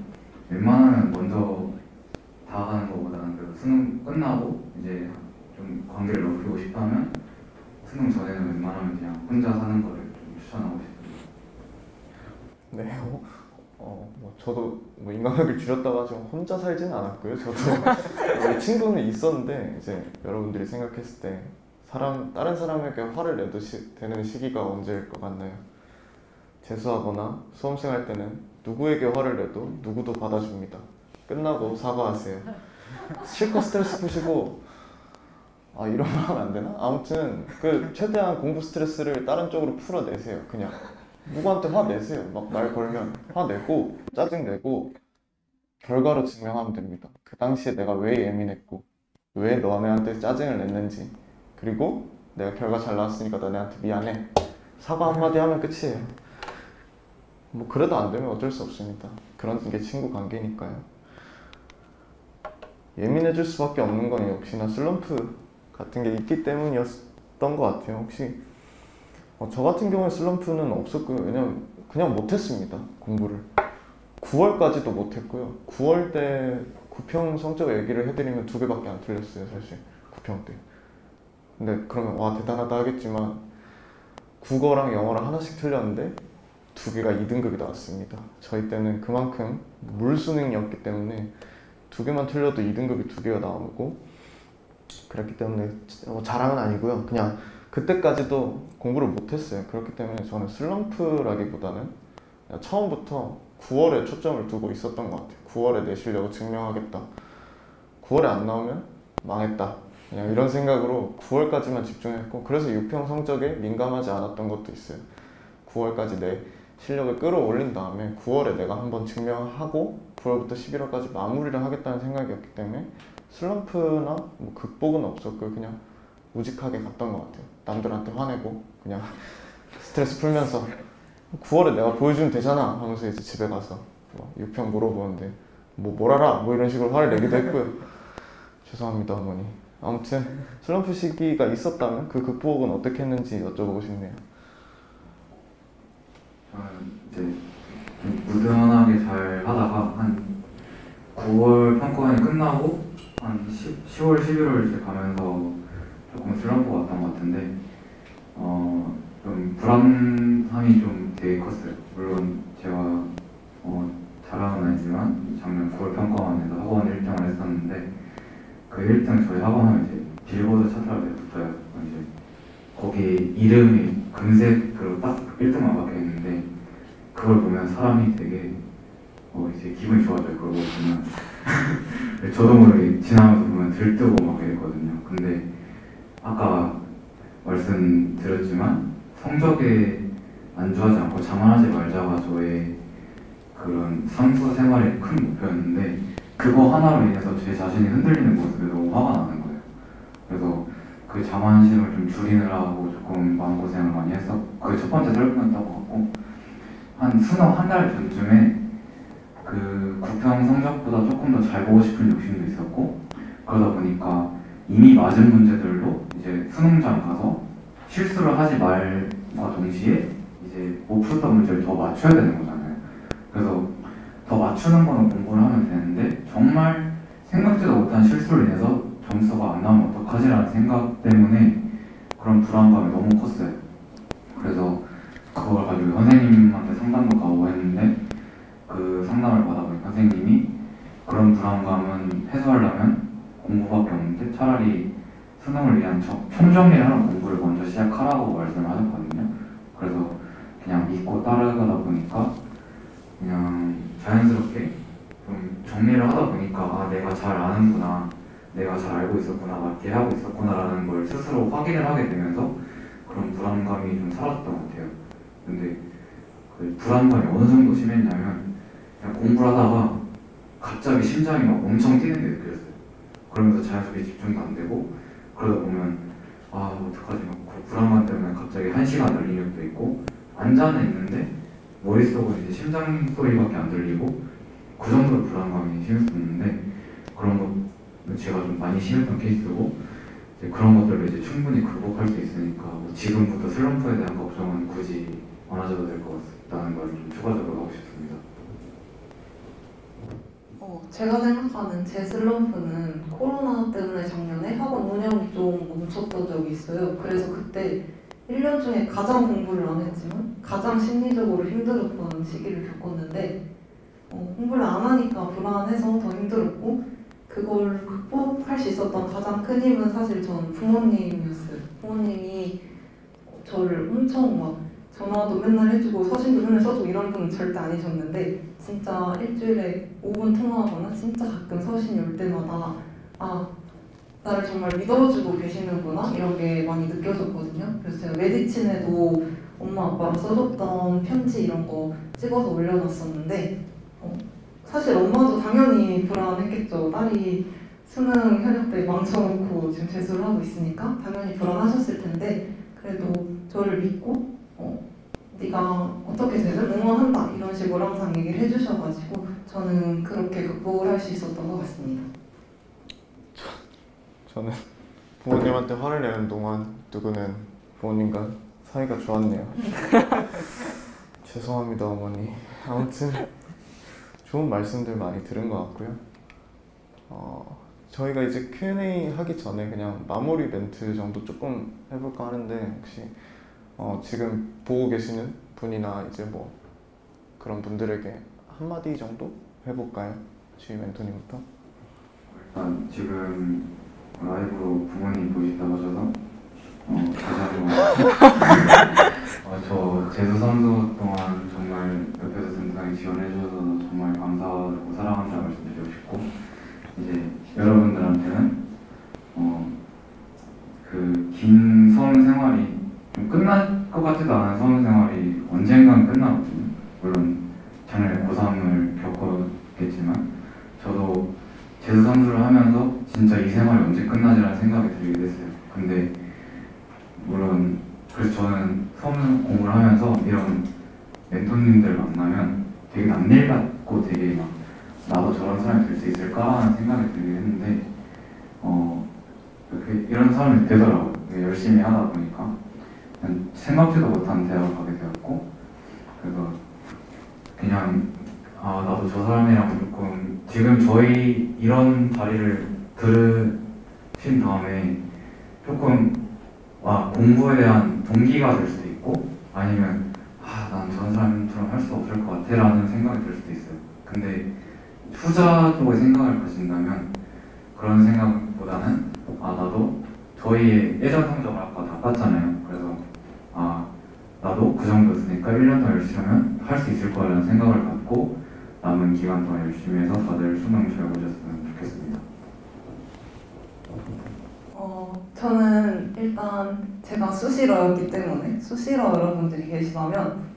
웬만하면 먼저 다가가는 것보다는 그래도 수능 끝나고 이제 좀 관계를 넓히고 싶다면 수능 전에는 웬만하면 그냥 혼자 사는 거를 좀 추천하고 싶습니다.
네, 뭐 저도 뭐 인간관계를 줄였다고 하지만 혼자 살지는 않았고요. 저도 친구는 있었는데 이제 여러분들이 생각했을 때 다른 사람에게 화를 내도 되는 시기가 언제일 것 같나요? 재수하거나 수험생 할 때는 누구에게 화를 내도 누구도 받아줍니다. 끝나고 사과하세요. 실컷 스트레스 푸시고 이런 말 하면 안 되나? 아무튼 최대한 공부 스트레스를 다른 쪽으로 풀어내세요. 그냥 누구한테 화내세요. 막 말 걸면 화내고 짜증내고 결과로 증명하면 됩니다. 그 당시에 내가 왜 예민했고 왜 너네한테 짜증을 냈는지 그리고 내가 결과 잘 나왔으니까 너네한테 미안해. 사과 한마디 하면 끝이에요. 뭐 그래도 안 되면 어쩔 수 없습니다. 그런 게 친구 관계니까요. 예민해질 수밖에 없는 건 역시나 슬럼프 같은 게 있기 때문이었던 것 같아요. 혹시 저 같은 경우에 슬럼프는 없었고요. 왜냐면 그냥 못했습니다. 공부를 9월까지도 못했고요. 9월 때 9평 성적 얘기를 해드리면 2개밖에 안 틀렸어요. 사실 9평 때. 근데 그러면 와 대단하다 하겠지만 국어랑 영어랑 하나씩 틀렸는데 2개가 2등급이 나왔습니다. 저희 때는 그만큼 물수능이었기 때문에 2개만 틀려도 2등급이 2개가 나오고 그랬기 때문에 자랑은 아니고요. 그냥 그때까지도 공부를 못했어요. 그렇기 때문에 저는 슬럼프라기보다는 그냥 처음부터 9월에 초점을 두고 있었던 것 같아요. 9월에 내 실력을 증명하겠다. 9월에 안 나오면 망했다. 그냥 이런 생각으로 9월까지만 집중했고, 그래서 6평 성적에 민감하지 않았던 것도 있어요. 9월까지 내 실력을 끌어올린 다음에 9월에 내가 한번 증명하고 9월부터 11월까지 마무리를 하겠다는 생각이었기 때문에 슬럼프나 뭐 극복은 없었고 그냥 우직하게 갔던 것 같아요. 남들한테 화내고 그냥 스트레스 풀면서 9월에 내가 보여주면 되잖아 하면서 이제 집에 가서 6평 물어보는데 뭘 알아? 뭐 이런 식으로 화를 내기도 했고요. 죄송합니다 어머니. 아무튼 슬럼프 시기가 있었다면 그 극복은 어떻게 했는지 여쭤보고 싶네요.
저는 이제 좀 무던하게 잘 하다가 한 9월 평가원이 끝나고 한 10월, 11월 이제 가면서 조금 슬럼프가 왔던 것 같은데 좀 불안함이 좀 되게 컸어요. 물론 제가 잘하는 아이지만 작년 9월 평가원에서 학원 1등을 했었는데 그 1등 저희 학원은 이제 빌보드 차트라고 붙어요. 이제 거기 이름이 금색으로 딱 1등만 박혀 있는데 그걸 보면 사람이 되게 이제 기분이 좋아져요. 그걸 보면 저도 모르게 지나가면서 보면 들뜨고 막 이랬거든요. 근데 아까 말씀드렸지만 성적에 안주하지 않고 자만하지 말자가 저의 그런 상수 생활의 큰 목표였는데 그거 하나로 인해서 제 자신이 흔들리는 모습에 너무 화가 나는 거예요. 그래서 그 자만심을 좀 줄이느라고 조금 마음고생을 많이 했어. 그게 첫 번째 슬럼프였던 것 같고 한 수능 한 달 전쯤에 그 구평 성적보다 조금 더 잘 보고 싶은 욕심도 있었고 그러다 보니까 이미 맞은 문제들로 이제 수능장 가서 실수를 하지 말과 동시에 이제 못 풀었던 문제를 더 맞춰야 되는 거잖아요. 그래서 더 맞추는 거는 공부를 하면 되는데 정말 생각지도 못한 실수를 인해서 점수가 안 나오면 어떡하지라는 생각 때문에 그런 불안감이 너무 컸어요. 그래서 그걸 가지고 선생님한테 상담도 가고 했는데 그 상담을 받아보니 선생님이 그런 불안감은 해소하려면 공부밖에 없는데 차라리 수능을 위한 총정리를 하는 공부를 먼저 시작하라고 말씀을 하셨거든요. 그래서 그냥 믿고 따라가다 보니까 그냥 자연스럽게 좀 정리를 하다 보니까 내가 잘 아는구나, 내가 잘 알고 있었구나, 맞게 하고 있었구나라는 걸 스스로 확인을 하게 되면서 그런 불안감이 좀 사라졌던 것 같아요. 근데 그 불안감이 어느 정도 심했냐면 그냥 공부를 하다가 갑자기 심장이 막 엄청 뛰는 게 느껴졌어요. 그러면서 자연스럽게 집중도 안 되고 그러다 보면 어떡하지 막 그 불안감 때문에 갑자기 1시간 날린 적도 있고 앉아는 있는데 머릿속은 이제 심장 소리밖에 안 들리고 그 정도로 불안감이 심했었는데 그런 거 제가 좀 많이 심했던 케이스고 이제 그런 것들을 이제 충분히 극복할 수 있으니까 뭐 지금부터 슬럼프에 대한 걱정은 굳이 안 하셔도 될 것 같다는 걸 좀 추가적으로 하고 싶습니다.
제가 생각하는 제 슬럼프는 코로나 때문에 작년에 학원 운영이 좀 멈췄던 적이 있어요. 그래서 그때 1년 중에 가장 공부를 안 했지만 가장 심리적으로 힘들었던 시기를 겪었는데 공부를 안 하니까 불안해서 더 힘들었고 그걸 극복할 수 있었던 가장 큰 힘은 사실 저는 부모님이었어요. 부모님이 저를 엄청 막 전화도 맨날 해주고 서신도 맨날 써주고 이런 분은 절대 아니셨는데 진짜 일주일에 5분 통화하거나 진짜 가끔 서신이 올 때마다 나를 정말 믿어주고 계시는구나 이런 게 많이 느껴졌거든요. 그래서 제가 메디친에도 엄마 아빠가 써줬던 편지 이런 거 찍어서 올려놨었는데 사실 엄마도 당연히 불안했겠죠. 딸이 수능 현역 때 망쳐놓고 지금 재수를 하고 있으니까 당연히 불안하셨을 텐데 그래도 저를 믿고 네가 어떻게 되든 응원한다 이런 식으로 항상 얘기를 해주셔가지고 저는 그렇게 극복을 할 수 있었던 것 같습니다.
저는 부모님한테 화를 내는 동안 누구는 부모님과 사이가 좋았네요. 죄송합니다 어머니. 아무튼 좋은 말씀들 많이 들은 것 같고요. 저희가 이제 Q&A 하기 전에 그냥 마무리 멘트 정도 조금 해볼까 하는데 혹시 지금 보고 계시는 분이나 이제 뭐 그런 분들에게 한마디 정도 해볼까요? 주희 멘토님부터.
일단 지금 라이브로 부모님 보시다고 하셔서 가사로 저 재수 3수 동안 정말 옆에서 든든하게 지원해주셔서 정말 감사하고 사랑한다고 말씀드리고 싶고, 이제 여러분들한테는 그 긴 수험 생활이 좀 끝날 것 같지도 않은 수험 생활이 언젠간 끝나거든요. 물론 작년에 고3을 겪었겠지만 저도 재수 3수를 하면서 진짜 이 생활이 언제 끝나지라는 생각이 들게 됐어요. 근데 물론 그래서 저는 수험 공부를 하면서 이런 멘토님들 만나면 되게 남일 같고 되게 막 나도 저런 사람이 될 수 있을까라는 생각이 들긴 했는데 이런 사람이 되더라고요. 열심히 하다 보니까 생각지도 못한 대학을 가게 되었고, 그래서 그냥 나도 저 사람이랑 조금 지금 저희 이런 자리를 들으신 다음에 조금 공부에 대한 동기가 될 수도 있고, 아니면 난 저런 사람처럼 할 수 없을 것 같아 라는 생각이 들 수도 있어요. 근데 후자 쪽의 생각을 가진다면 그런 생각보다는 나도 저희의 예전 성적을 아까 다 땄잖아요. 그래서 나도 그 정도였으니까 1년 더 열심히 하면 할 수 있을 거라는 생각을 갖고 남은 기간 동안 열심히 해서 다들 수능 잘 보셨으면 좋겠습니다.
저는 일단 제가 수시러였기 때문에 수시러 여러분들이 계시다면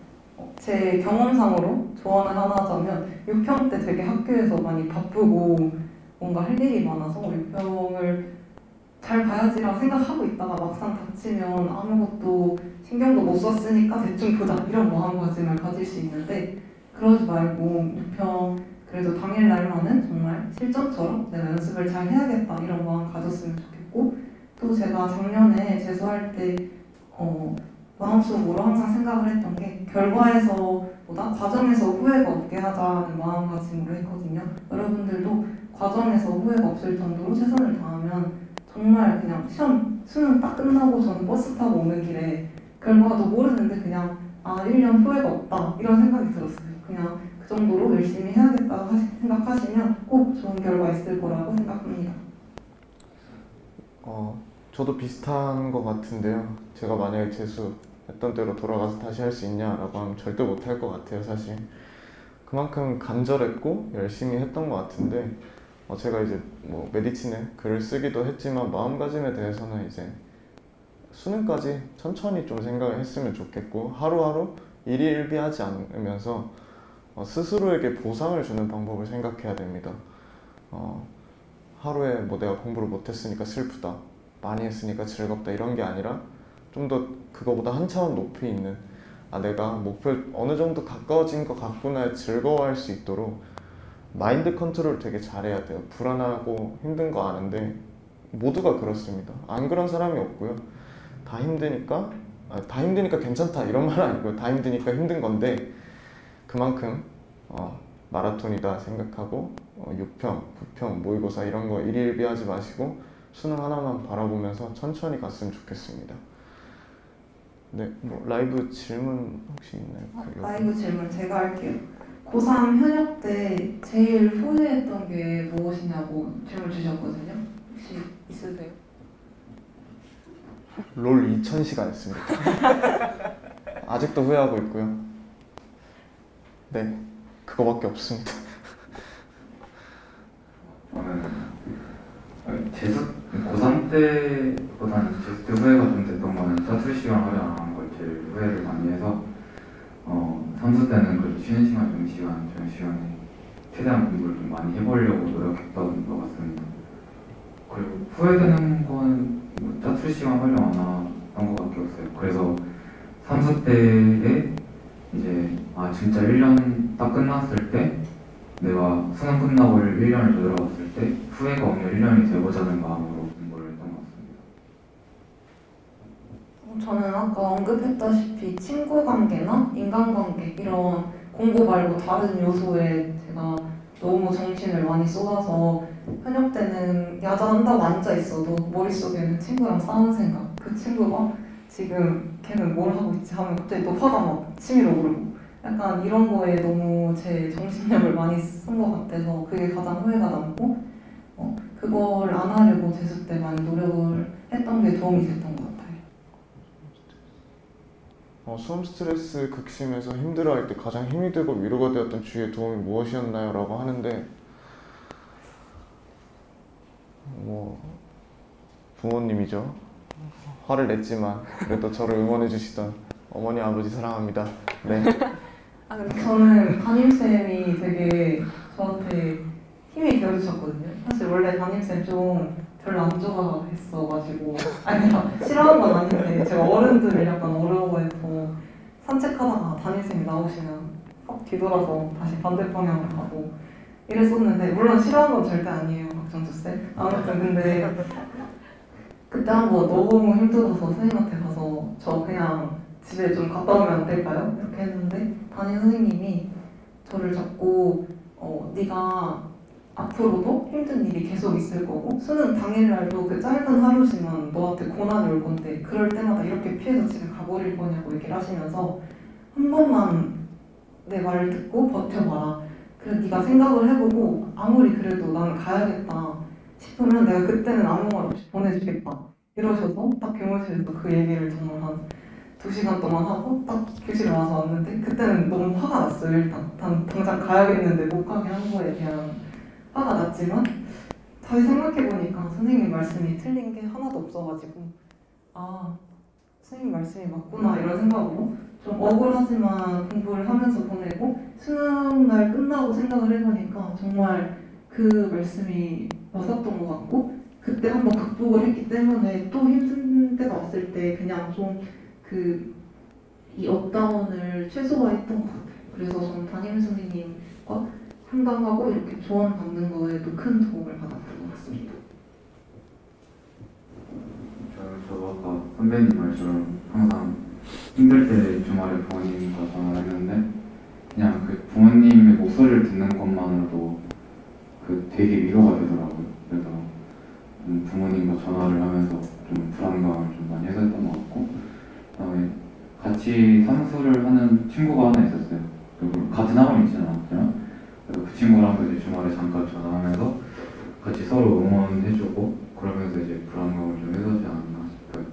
제 경험상으로 조언을 하나 하자면 6평 때 되게 학교에서 많이 바쁘고 뭔가 할 일이 많아서 6평을 잘 봐야지라고 생각하고 있다가 막상 닥치면 아무것도 신경도 못 썼으니까 대충 보자 이런 마음가짐을 가질 수 있는데, 그러지 말고 6평 그래도 당일날만은 정말 실전처럼 내가 연습을 잘 해야겠다 이런 마음 가졌으면 좋겠고, 또 제가 작년에 재수할 때 마음속으로 항상 생각을 했던 게 결과에서보다 과정에서 후회가 없게 하자는 마음가짐으로 했거든요. 여러분들도 과정에서 후회가 없을 정도로 최선을 다하면 정말 그냥 시험 수능 딱 끝나고 저는 버스 타고 오는 길에 결과도 모르는데 그냥 1년 후회가 없다 이런 생각이 들었어요. 그냥 그 정도로 열심히 해야겠다고 생각하시면 꼭 좋은 결과 있을 거라고 생각합니다.
저도 비슷한 것 같은데요. 제가 만약에 재수했던 때로 돌아가서 다시 할 수 있냐라고 하면 절대 못할 것 같아요. 사실 그만큼 간절했고 열심히 했던 것 같은데, 제가 이제 뭐 메디친에 글을 쓰기도 했지만 마음가짐에 대해서는 이제 수능까지 천천히 좀 생각을 했으면 좋겠고, 하루하루 일희일비하지 않으면서 스스로에게 보상을 주는 방법을 생각해야 됩니다. 하루에 뭐 내가 공부를 못했으니까 슬프다, 많이 했으니까 즐겁다 이런 게 아니라 좀 더 그거보다 한 차원 높이 있는 내가 목표에 어느 정도 가까워진 것 같구나 즐거워할 수 있도록 마인드 컨트롤 되게 잘해야 돼요. 불안하고 힘든 거 아는데 모두가 그렇습니다. 안 그런 사람이 없고요. 다 힘드니까 괜찮다 이런 말은 아니고요. 다 힘드니까 힘든 건데 그만큼 마라톤이다 생각하고 6평, 9평, 모의고사 이런 거 일희일비하지 마시고 수능 하나만 바라보면서 천천히 갔으면 좋겠습니다. 네, 뭐 라이브 질문 혹시 있나요?
라이브 질문 제가 할게요. 고3 현역 때 제일 후회했던 게 무엇이냐고 질문 주셨거든요. 혹시 있으세요?
롤 2000시간 했습니다. 아직도 후회하고 있고요. 네, 그거밖에 없습니다.
저는 고3 때보다는 재수 때 후회가 좀 됐던 거는 짜투리 시간 활용 안 한 걸 제일 후회를 많이 해서 3수 때는 그래도 쉬는 시간, 저녁 시간에 최대한 공부를 좀 많이 해보려고 노력했던 것 같습니다. 그리고 후회되는 건 짜투리 시간 활용 안 했던 것밖에 없어요. 그래서 3수 때에 이제 진짜 1년 딱 끝났을 때 내가 수능 끝나고 1년을 되돌아봤을 때 후회가 없는 1년이 되고자는 마음으로 공부를 했던 것 같습니다.
저는 아까 언급했다시피 친구 관계나 인간관계 이런 공부 말고 다른 요소에 제가 너무 정신을 많이 쏟아서 현역 때는 야자한다고 앉아 있어도 머릿속에는 친구랑 싸운 생각, 그 친구가 지금 걔는 뭘 하고 있지 하면 갑자기 또 화가 막 치밀어 오르고 약간 이런 거에 너무 제 정신력을 많이 쓴 것 같아서 그게 가장 후회가 남고 그걸 안 하려고 재수 때 많이 노력을 했던 게 도움이 됐던 것 같아요.
수험 스트레스 극심해서 힘들어할 때 가장 힘이 되고 위로가 되었던 주위의 도움이 무엇이었나요? 라고 하는데 부모님이죠. 화를 냈지만 그래도 저를 응원해 주시던 어머니 아버지 사랑합니다. 네.
아, 그래.
저는 담임쌤이 되게 저한테 힘이 되어주셨거든요. 사실 원래 담임쌤 좀 별로 안 좋아했어가지고 아니야 싫어하는 건 아닌데 제가 어른들을 약간 어려워해서 산책하다가 담임쌤이 나오시면 확 뒤돌아서 다시 반대 방향으로 가고 이랬었는데 물론 싫어하는 건 절대 아니에요, 박정수쌤. 아무튼 근데 그때 한번 너무 힘들어서 선생님한테 가서 저 그냥 집에 좀 갔다 오면 안 될까요? 이렇게 했는데 담임 선생님이 저를 잡고 네가 앞으로도 힘든 일이 계속 있을 거고 수능 당일날도 그 짧은 하루지만 너한테 고난이 올 건데 그럴 때마다 이렇게 피해서 집에 가버릴 거냐고 얘기를 하시면서 한 번만 내 말을 듣고 버텨봐라. 그래 네가 생각을 해보고 아무리 그래도 나는 가야겠다 싶으면 내가 그때는 아무 말 없이 보내주겠다 이러셔서 딱 교무실에서 그 얘기를 정말 한 2시간 동안 하고 딱 교실에 와서 왔는데 그때는 너무 화가 났어요. 일단 당장 가야겠는데 못 가게 한 거에 대한 화가 났지만 다시 생각해보니까 선생님 말씀이 틀린 게 하나도 없어가지고 아 선생님 말씀이 맞구나 이런 생각으로 좀 억울하지만 공부를 하면서 보내고 수능날 끝나고 생각을 해보니까 정말 그 말씀이 맞았던 것 같고 그때 한번 극복을 했기 때문에 또 힘든 때가 왔을 때 그냥 좀 이 업다운을 최소화했던 것 같아요. 그래서 저는 담임 선생님과 상담하고 이렇게 조언 받는 거에도 큰 도움을 받았던 것 같습니다.
저도 아까 선배님 말처럼 항상 힘들 때 주말에 부모님과 전화를 했는데 그냥 그 부모님의 목소리를 듣는 것만으로도 되게 위로가 되더라고요. 그래서 부모님과 전화를 하면서 좀 불안감을 좀 많이 해소했던 것 같고 그다음에 같이 삼수를 하는 친구가 하나 있었어요. 그리고 같은 학원에 있지는 않았지만 그래서 그 친구랑 이제 주말에 잠깐 전화하면서 같이 서로 응원해주고 그러면서 이제 불안감을 좀 해소하지 않았나 싶어요.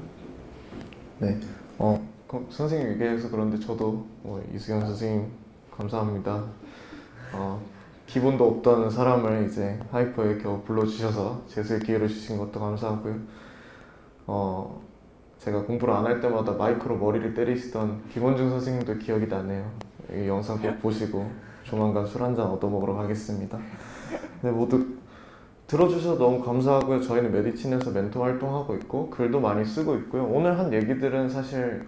네. 선생님 얘기해서 그런데 저도 이수경 선생님 감사합니다. 기본도 없던 사람을 이제 하이퍼에 겨우 불러주셔서 재수의 기회를 주신 것도 감사하고요. 제가 공부를 안 할 때마다 마이크로 머리를 때리시던 김원중 선생님도 기억이 나네요. 이 영상 꼭 보시고 조만간 술 한잔 얻어먹으러 가겠습니다. 네, 모두 들어주셔서 너무 감사하고요. 저희는 메디친에서 멘토 활동하고 있고 글도 많이 쓰고 있고요. 오늘 한 얘기들은 사실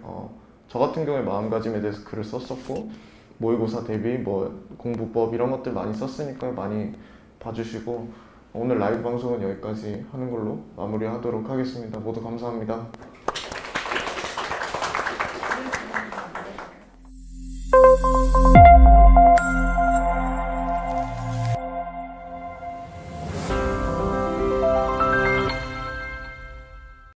저 같은 경우에 마음가짐에 대해서 글을 썼었고 모의고사 대비 공부법 이런 것들 많이 썼으니까요. 많이 봐주시고 오늘 라이브 방송은 여기까지 하는 걸로 마무리하도록 하겠습니다. 모두 감사합니다.